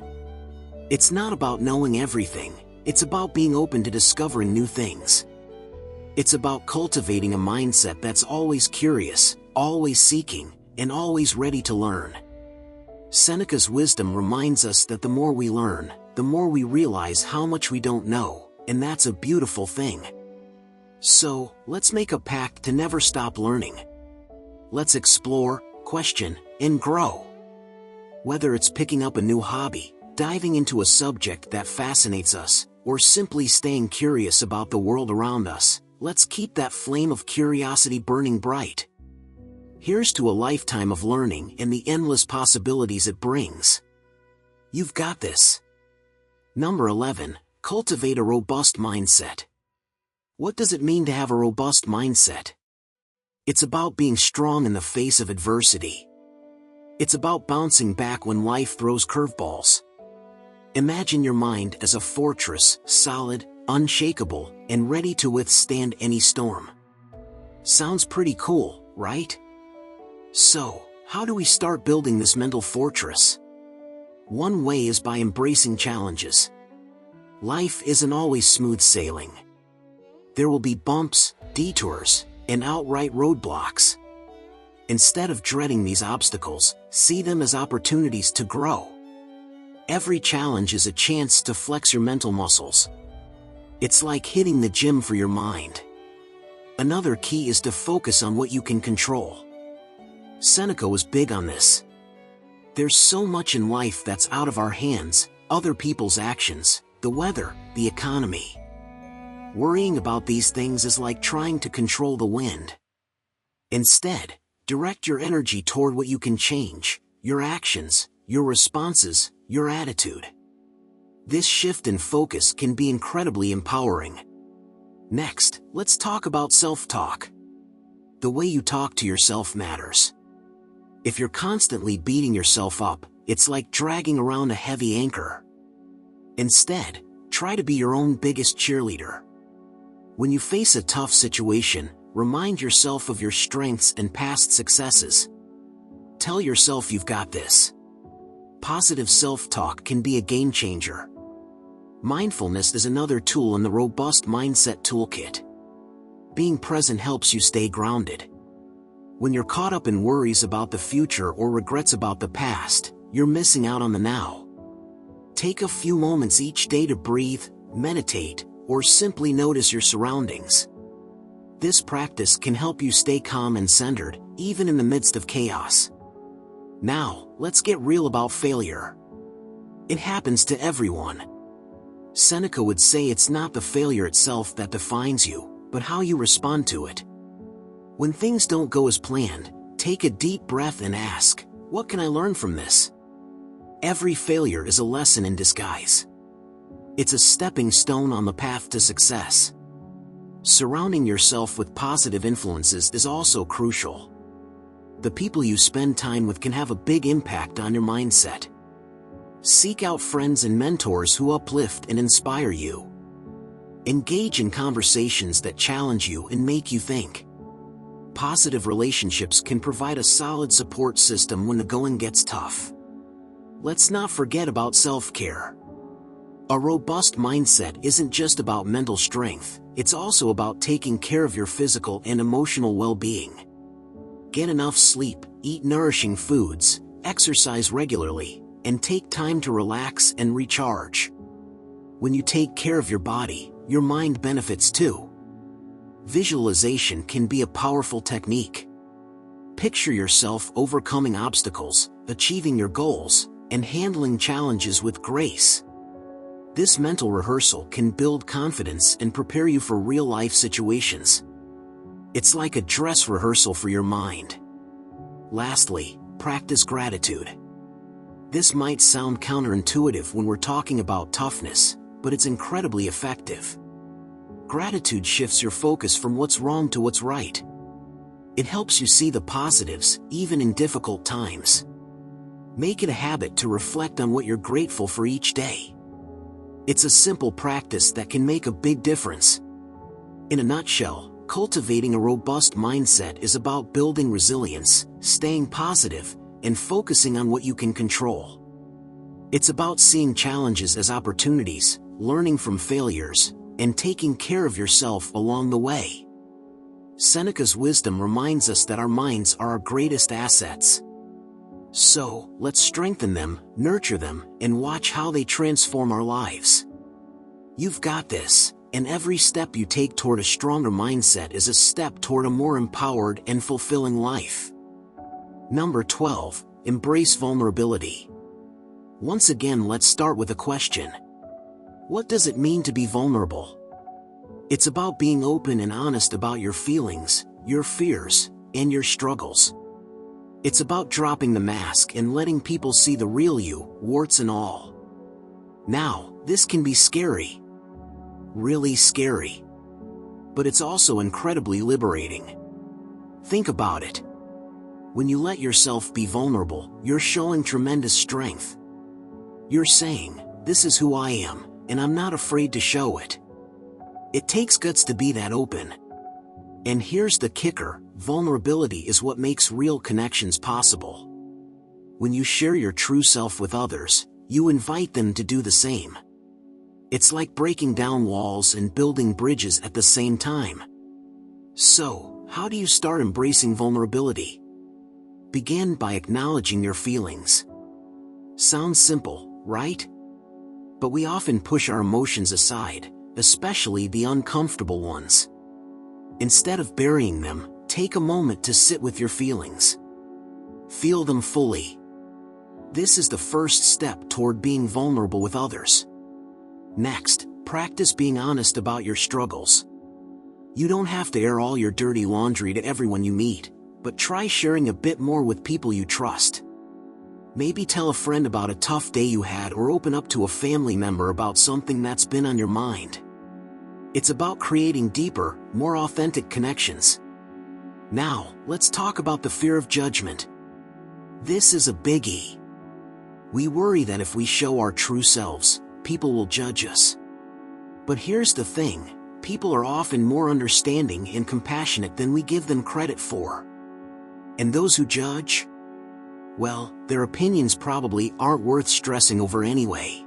It's not about knowing everything, it's about being open to discovering new things. It's about cultivating a mindset that's always curious, always seeking, and always ready to learn. Seneca's wisdom reminds us that the more we learn, the more we realize how much we don't know, and that's a beautiful thing. So, let's make a pact to never stop learning. let's explore, question, and grow. Whether it's picking up a new hobby, diving into a subject that fascinates us, or simply staying curious about the world around us, let's keep that flame of curiosity burning bright. Here's to a lifetime of learning and the endless possibilities it brings. You've got this. Number 11. Cultivate a robust mindset. What does it mean to have a robust mindset? It's about being strong in the face of adversity. It's about bouncing back when life throws curveballs. Imagine your mind as a fortress, solid, unshakable, and ready to withstand any storm. Sounds pretty cool, right? So, how do we start building this mental fortress? One way is by embracing challenges. Life isn't always smooth sailing. There will be bumps, detours, and outright roadblocks. Instead of dreading these obstacles, see them as opportunities to grow. Every challenge is a chance to flex your mental muscles. It's like hitting the gym for your mind. Another key is to focus on what you can control. Seneca was big on this. There's so much in life that's out of our hands, other people's actions, the weather, the economy. Worrying about these things is like trying to control the wind. Instead, direct your energy toward what you can change, your actions, your responses, your attitude. This shift in focus can be incredibly empowering. Next, let's talk about self-talk. The way you talk to yourself matters. If you're constantly beating yourself up, it's like dragging around a heavy anchor. Instead, try to be your own biggest cheerleader. When you face a tough situation, remind yourself of your strengths and past successes. Tell yourself you've got this. Positive self-talk can be a game changer. Mindfulness is another tool in the robust mindset toolkit. Being present helps you stay grounded. When you're caught up in worries about the future or regrets about the past, you're missing out on the now. Take a few moments each day to breathe, meditate, or simply notice your surroundings. This practice can help you stay calm and centered, even in the midst of chaos. Now, let's get real about failure. It happens to everyone. Seneca would say it's not the failure itself that defines you, but how you respond to it. When things don't go as planned, take a deep breath and ask, what can I learn from this? Every failure is a lesson in disguise. It's a stepping stone on the path to success. Surrounding yourself with positive influences is also crucial. The people you spend time with can have a big impact on your mindset. Seek out friends and mentors who uplift and inspire you. Engage in conversations that challenge you and make you think. Positive relationships can provide a solid support system when the going gets tough. Let's not forget about self-care. A robust mindset isn't just about mental strength, it's also about taking care of your physical and emotional well-being. Get enough sleep, eat nourishing foods, exercise regularly, and take time to relax and recharge. When you take care of your body, your mind benefits too. Visualization can be a powerful technique. Picture yourself overcoming obstacles, achieving your goals, and handling challenges with grace. This mental rehearsal can build confidence and prepare you for real-life situations. It's like a dress rehearsal for your mind. Lastly, practice gratitude. This might sound counterintuitive when we're talking about toughness, but it's incredibly effective. Gratitude shifts your focus from what's wrong to what's right. It helps you see the positives, even in difficult times. Make it a habit to reflect on what you're grateful for each day. It's a simple practice that can make a big difference. In a nutshell, cultivating a robust mindset is about building resilience, staying positive, and focusing on what you can control. It's about seeing challenges as opportunities, learning from failures, and taking care of yourself along the way. Seneca's wisdom reminds us that our minds are our greatest assets. So, let's strengthen them, nurture them, and watch how they transform our lives. You've got this, and every step you take toward a stronger mindset is a step toward a more empowered and fulfilling life. Number 12, embrace vulnerability. Once again, let's start with a question. What does it mean to be vulnerable? It's about being open and honest about your feelings, your fears, and your struggles. It's about dropping the mask and letting people see the real you, warts and all. Now, this can be scary. Really scary. But it's also incredibly liberating. Think about it. When you let yourself be vulnerable, you're showing tremendous strength. You're saying, "This is who I am, and I'm not afraid to show it." It takes guts to be that open. And here's the kicker, vulnerability is what makes real connections possible. When you share your true self with others, you invite them to do the same. It's like breaking down walls and building bridges at the same time. So, how do you start embracing vulnerability? Begin by acknowledging your feelings. Sounds simple, right? But we often push our emotions aside, especially the uncomfortable ones. Instead of burying them, take a moment to sit with your feelings. Feel them fully. This is the first step toward being vulnerable with others. Next, practice being honest about your struggles. You don't have to air all your dirty laundry to everyone you meet, but try sharing a bit more with people you trust. Maybe tell a friend about a tough day you had, or open up to a family member about something that's been on your mind. It's about creating deeper, more authentic connections. Now, let's talk about the fear of judgment. This is a biggie. We worry that if we show our true selves, people will judge us. But here's the thing, people are often more understanding and compassionate than we give them credit for. And those who judge? Well, their opinions probably aren't worth stressing over anyway.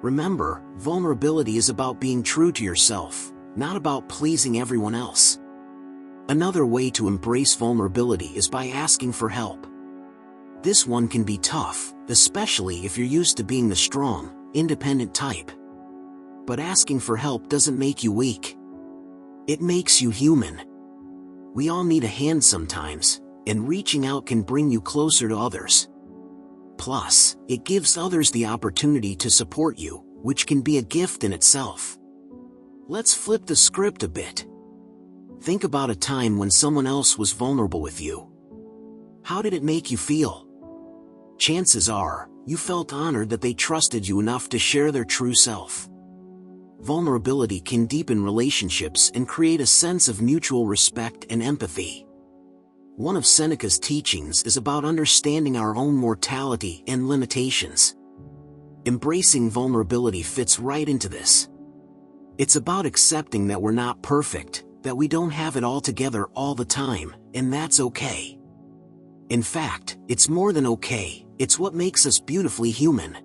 Remember, vulnerability is about being true to yourself, not about pleasing everyone else. Another way to embrace vulnerability is by asking for help. This one can be tough, especially if you're used to being the strong, independent type. But asking for help doesn't make you weak. It makes you human. We all need a hand sometimes, and reaching out can bring you closer to others. Plus, it gives others the opportunity to support you, which can be a gift in itself. Let's flip the script a bit. Think about a time when someone else was vulnerable with you. How did it make you feel? Chances are, you felt honored that they trusted you enough to share their true self. Vulnerability can deepen relationships and create a sense of mutual respect and empathy. One of Seneca's teachings is about understanding our own mortality and limitations. Embracing vulnerability fits right into this. It's about accepting that we're not perfect, that we don't have it all together all the time, and that's okay. In fact, it's more than okay, it's what makes us beautifully human.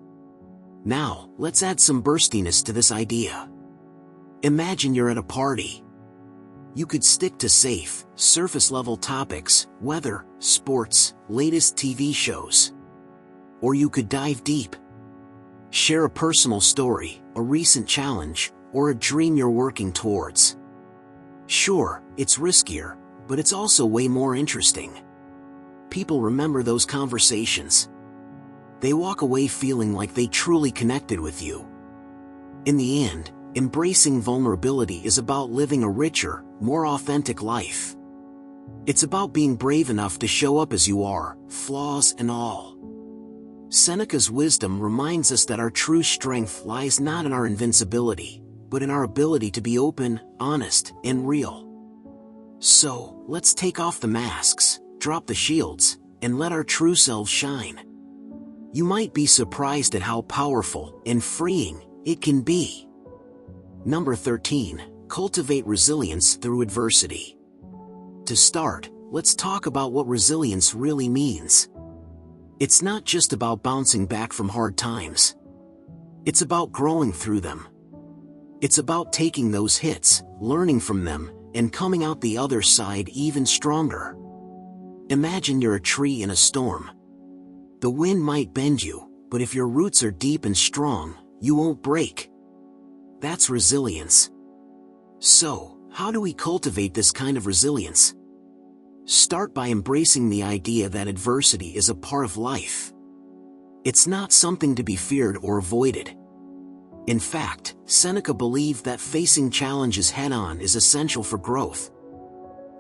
Now, let's add some burstiness to this idea. Imagine you're at a party. You could stick to safe, surface-level topics, weather, sports, latest TV shows. Or you could dive deep. Share a personal story, a recent challenge, or a dream you're working towards. Sure, it's riskier, but it's also way more interesting. People remember those conversations. They walk away feeling like they truly connected with you. In the end, embracing vulnerability is about living a richer, more authentic life. It's about being brave enough to show up as you are, flaws and all. Seneca's wisdom reminds us that our true strength lies not in our invincibility, but in our ability to be open, honest, and real. So, let's take off the masks, drop the shields, and let our true selves shine. You might be surprised at how powerful and freeing it can be. Number 13, cultivate resilience through adversity. To start, let's talk about what resilience really means. It's not just about bouncing back from hard times. It's about growing through them. It's about taking those hits, learning from them, and coming out the other side even stronger. Imagine you're a tree in a storm. The wind might bend you, but if your roots are deep and strong, you won't break. That's resilience. So, how do we cultivate this kind of resilience? Start by embracing the idea that adversity is a part of life. It's not something to be feared or avoided. In fact, Seneca believed that facing challenges head-on is essential for growth.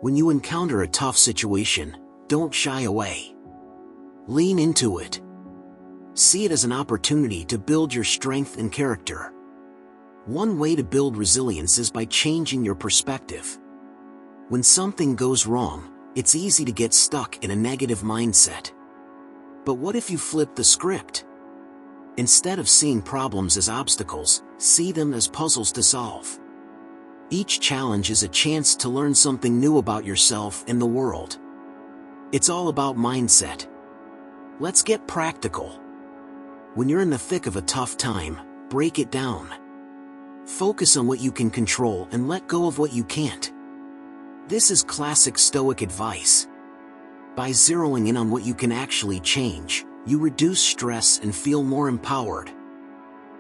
When you encounter a tough situation, don't shy away. Lean into it. See it as an opportunity to build your strength and character. One way to build resilience is by changing your perspective. When something goes wrong, it's easy to get stuck in a negative mindset. But what if you flip the script? Instead of seeing problems as obstacles, see them as puzzles to solve. Each challenge is a chance to learn something new about yourself and the world. It's all about mindset. Let's get practical. When you're in the thick of a tough time, break it down. Focus on what you can control and let go of what you can't. This is classic Stoic advice. By zeroing in on what you can actually change, you reduce stress and feel more empowered.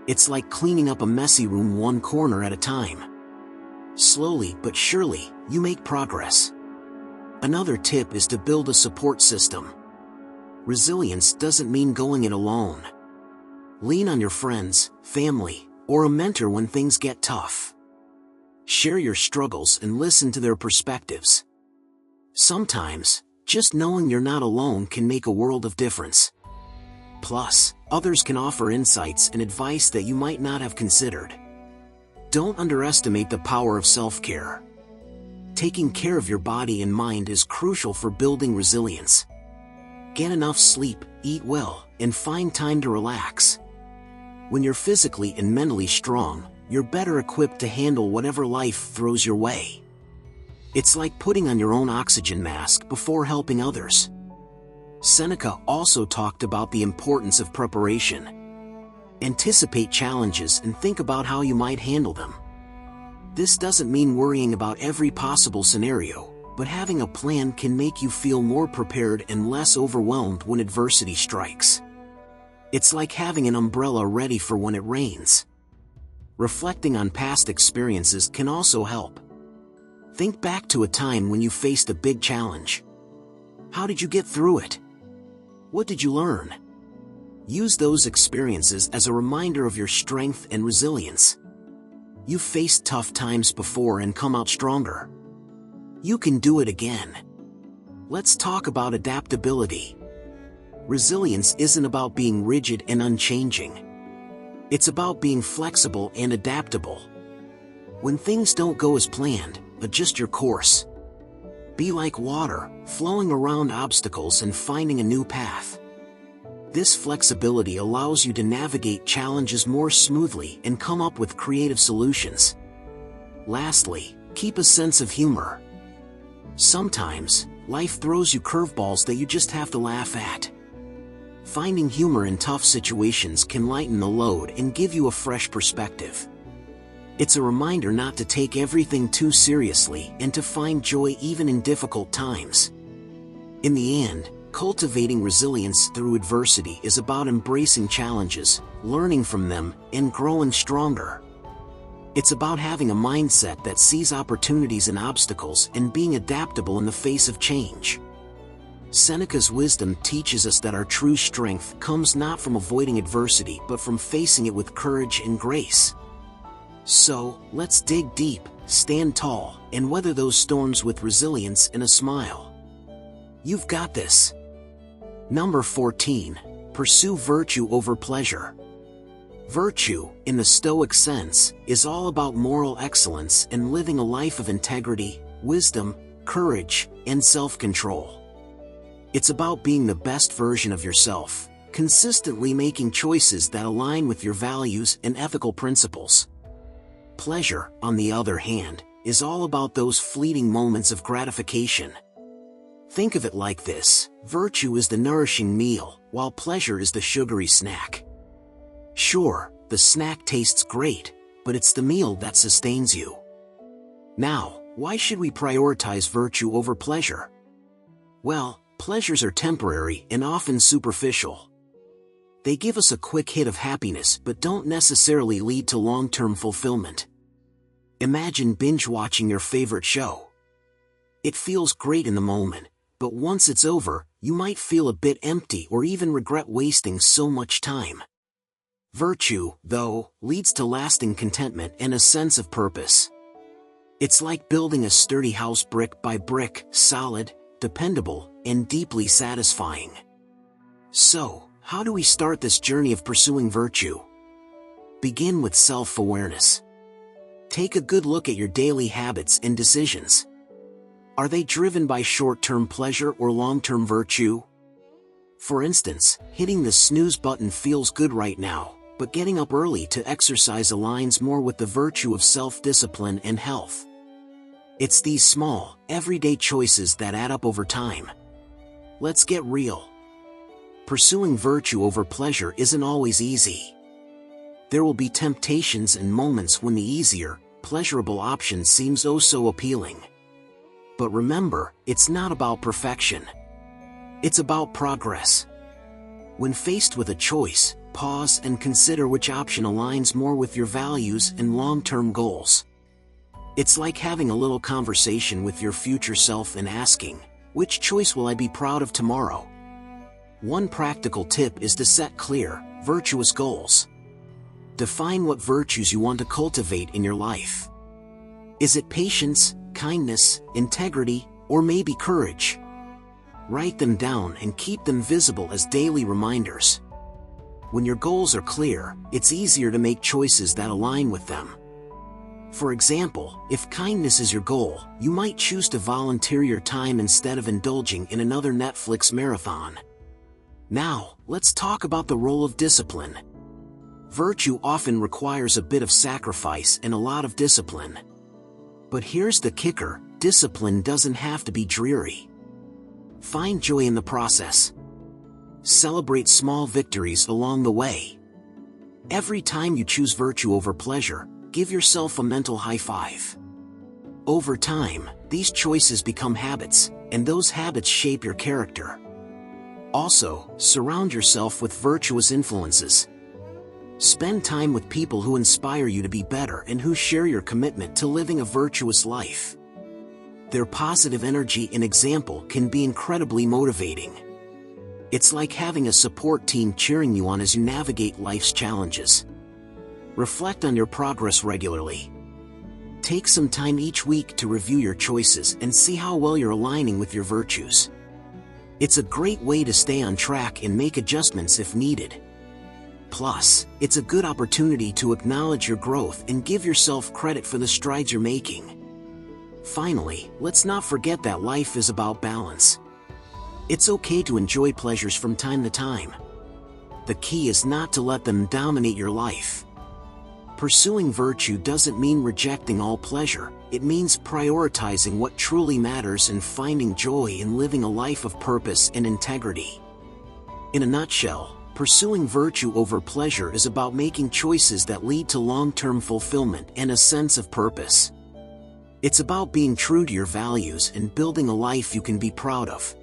It's like cleaning up a messy room one corner at a time. Slowly but surely, you make progress. Another tip is to build a support system. Resilience doesn't mean going it alone. Lean on your friends, family, or a mentor when things get tough. Share your struggles and listen to their perspectives. Sometimes, just knowing you're not alone can make a world of difference. Plus, others can offer insights and advice that you might not have considered. Don't underestimate the power of self-care. Taking care of your body and mind is crucial for building resilience. Get enough sleep, eat well, and find time to relax. When you're physically and mentally strong, you're better equipped to handle whatever life throws your way. It's like putting on your own oxygen mask before helping others. Seneca also talked about the importance of preparation. Anticipate challenges and think about how you might handle them. This doesn't mean worrying about every possible scenario, but having a plan can make you feel more prepared and less overwhelmed when adversity strikes. It's like having an umbrella ready for when it rains. Reflecting on past experiences can also help. Think back to a time when you faced a big challenge. How did you get through it? What did you learn? Use those experiences as a reminder of your strength and resilience. You've faced tough times before and come out stronger. You can do it again. Let's talk about adaptability. Resilience isn't about being rigid and unchanging. It's about being flexible and adaptable. When things don't go as planned, adjust your course. Be like water, flowing around obstacles and finding a new path. This flexibility allows you to navigate challenges more smoothly and come up with creative solutions. Lastly, keep a sense of humor. Sometimes, life throws you curveballs that you just have to laugh at. Finding humor in tough situations can lighten the load and give you a fresh perspective. It's a reminder not to take everything too seriously and to find joy even in difficult times. In the end, cultivating resilience through adversity is about embracing challenges, learning from them, and growing stronger. It's about having a mindset that sees opportunities and obstacles and being adaptable in the face of change. Seneca's wisdom teaches us that our true strength comes not from avoiding adversity but from facing it with courage and grace. So, let's dig deep, stand tall, and weather those storms with resilience and a smile. You've got this. Number 14. Pursue virtue over pleasure. Virtue, in the Stoic sense, is all about moral excellence and living a life of integrity, wisdom, courage, and self-control. It's about being the best version of yourself, consistently making choices that align with your values and ethical principles. Pleasure, on the other hand, is all about those fleeting moments of gratification. Think of it like this: virtue is the nourishing meal, while pleasure is the sugary snack. Sure, the snack tastes great, but it's the meal that sustains you. Now, why should we prioritize virtue over pleasure? Well, pleasures are temporary and often superficial. They give us a quick hit of happiness but don't necessarily lead to long-term fulfillment. Imagine binge-watching your favorite show. It feels great in the moment, But once it's over, you might feel a bit empty or even regret wasting so much time. Virtue, though, leads to lasting contentment and a sense of purpose. It's like building a sturdy house brick by brick, solid, dependable, and deeply satisfying. So, how do we start this journey of pursuing virtue? Begin with self-awareness. Take a good look at your daily habits and decisions. Are they driven by short-term pleasure or long-term virtue? For instance, hitting the snooze button feels good right now, but getting up early to exercise aligns more with the virtue of self-discipline and health. It's these small, everyday choices that add up over time. Let's get real. Pursuing virtue over pleasure isn't always easy. There will be temptations and moments when the easier, pleasurable option seems oh so appealing. But remember, it's not about perfection. It's about progress. When faced with a choice, pause and consider which option aligns more with your values and long-term goals. It's like having a little conversation with your future self and asking, which choice will I be proud of tomorrow? One practical tip is to set clear, virtuous goals. Define what virtues you want to cultivate in your life. Is it patience, kindness, integrity, or maybe courage? Write them down and keep them visible as daily reminders. When your goals are clear, it's easier to make choices that align with them. For example, if kindness is your goal, you might choose to volunteer your time instead of indulging in another Netflix marathon. Now, let's talk about the role of discipline. Virtue often requires a bit of sacrifice and a lot of discipline. But here's the kicker, discipline doesn't have to be dreary. Find joy in the process. Celebrate small victories along the way. Every time you choose virtue over pleasure, give yourself a mental high five. Over time, these choices become habits, and those habits shape your character. Also, surround yourself with virtuous influences. Spend time with people who inspire you to be better and who share your commitment to living a virtuous life. Their positive energy and example can be incredibly motivating. It's like having a support team cheering you on as you navigate life's challenges. Reflect on your progress regularly. Take some time each week to review your choices and see how well you're aligning with your virtues. It's a great way to stay on track and make adjustments if needed. Plus, it's a good opportunity to acknowledge your growth and give yourself credit for the strides you're making. Finally, let's not forget that life is about balance. It's okay to enjoy pleasures from time to time. The key is not to let them dominate your life. Pursuing virtue doesn't mean rejecting all pleasure, it means prioritizing what truly matters and finding joy in living a life of purpose and integrity. In a nutshell, pursuing virtue over pleasure is about making choices that lead to long-term fulfillment and a sense of purpose. It's about being true to your values and building a life you can be proud of.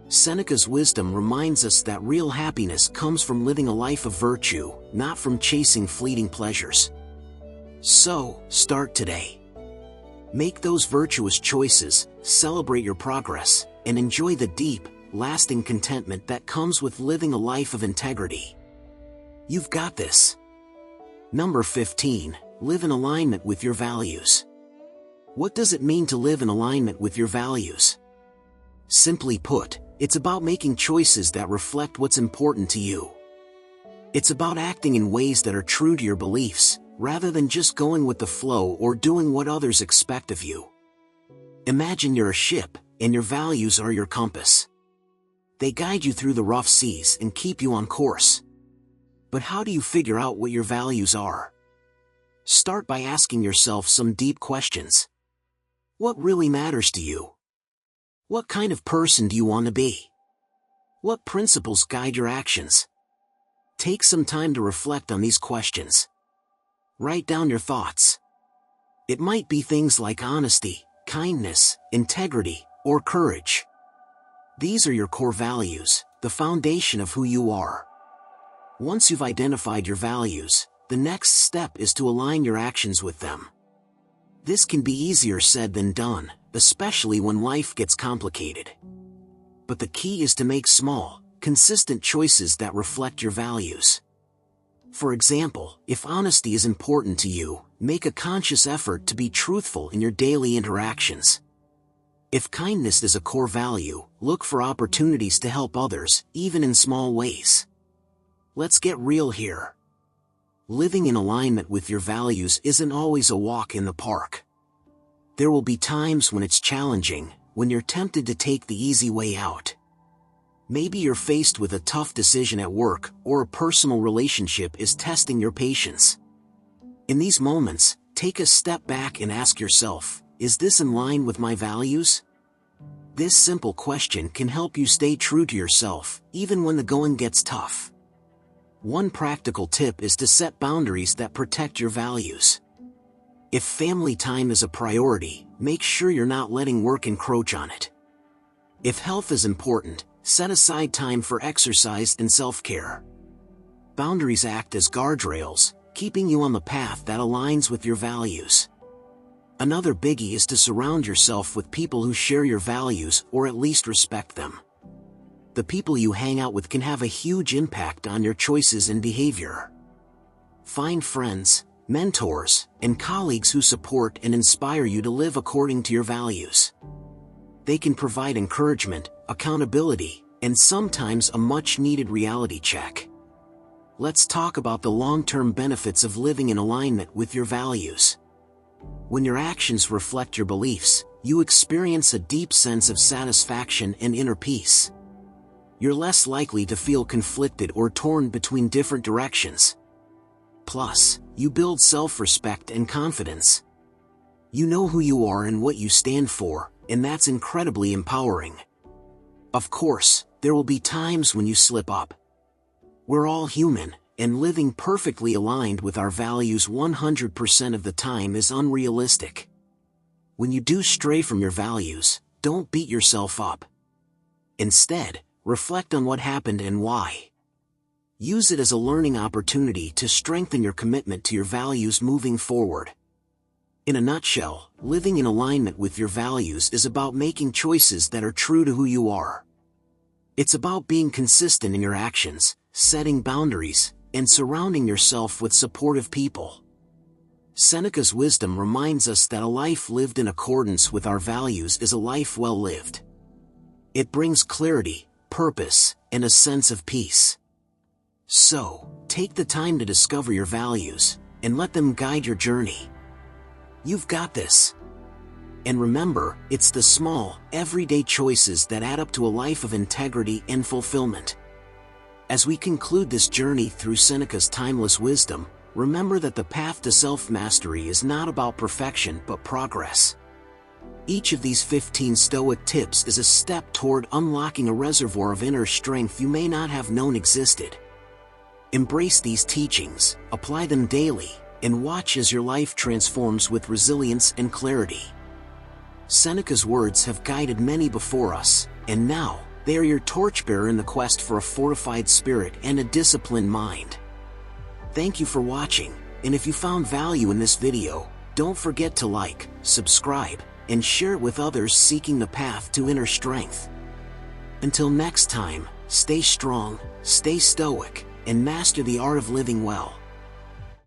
Seneca's wisdom reminds us that real happiness comes from living a life of virtue, not from chasing fleeting pleasures. So, start today. Make those virtuous choices, celebrate your progress, and enjoy the deep, lasting contentment that comes with living a life of integrity. You've got this. Number 15, live in alignment with your values. What does it mean to live in alignment with your values? Simply put, it's about making choices that reflect what's important to you. It's about acting in ways that are true to your beliefs, rather than just going with the flow or doing what others expect of you. Imagine you're a ship, and your values are your compass. They guide you through the rough seas and keep you on course. But how do you figure out what your values are? Start by asking yourself some deep questions. What really matters to you? What kind of person do you want to be? What principles guide your actions? Take some time to reflect on these questions. Write down your thoughts. It might be things like honesty, kindness, integrity, or courage. These are your core values, the foundation of who you are. Once you've identified your values, the next step is to align your actions with them. This can be easier said than done, especially when life gets complicated. but the key is to make small, consistent choices that reflect your values. For example, if honesty is important to you, make a conscious effort to be truthful in your daily interactions. If kindness is a core value, look for opportunities to help others, even in small ways. Let's get real here. Living in alignment with your values isn't always a walk in the park. There will be times when it's challenging, when you're tempted to take the easy way out. Maybe you're faced with a tough decision at work, or a personal relationship is testing your patience. In these moments, take a step back and ask yourself, is this in line with my values? This simple question can help you stay true to yourself, even when the going gets tough. One practical tip is to set boundaries that protect your values. If family time is a priority, make sure you're not letting work encroach on it. If health is important, set aside time for exercise and self-care. Boundaries act as guardrails, keeping you on the path that aligns with your values. Another biggie is to surround yourself with people who share your values or at least respect them. The people you hang out with can have a huge impact on your choices and behavior. Find friends, mentors, and colleagues who support and inspire you to live according to your values. They can provide encouragement, accountability, and sometimes a much-needed reality check. Let's talk about the long-term benefits of living in alignment with your values. When your actions reflect your beliefs, you experience a deep sense of satisfaction and inner peace. You're less likely to feel conflicted or torn between different directions. Plus, you build self-respect and confidence. You know who you are and what you stand for, and that's incredibly empowering. Of course, there will be times when you slip up. We're all human, and living perfectly aligned with our values 100% of the time is unrealistic. When you do stray from your values, don't beat yourself up. Instead, reflect on what happened and why. Use it as a learning opportunity to strengthen your commitment to your values moving forward. In a nutshell, living in alignment with your values is about making choices that are true to who you are. It's about being consistent in your actions, setting boundaries, and surrounding yourself with supportive people. Seneca's wisdom reminds us that a life lived in accordance with our values is a life well lived. It brings clarity, purpose, and a sense of peace. So, take the time to discover your values, and let them guide your journey. You've got this. And remember, it's the small, everyday choices that add up to a life of integrity and fulfillment. As we conclude this journey through Seneca's timeless wisdom, remember that the path to self-mastery is not about perfection but progress. Each of these 15 Stoic tips is a step toward unlocking a reservoir of inner strength you may not have known existed. Embrace these teachings, apply them daily, and watch as your life transforms with resilience and clarity. Seneca's words have guided many before us, and now, they are your torchbearer in the quest for a fortified spirit and a disciplined mind. Thank you for watching, and if you found value in this video, don't forget to like, subscribe, and share it with others seeking the path to inner strength. Until next time, stay strong, stay stoic, and master the art of living well.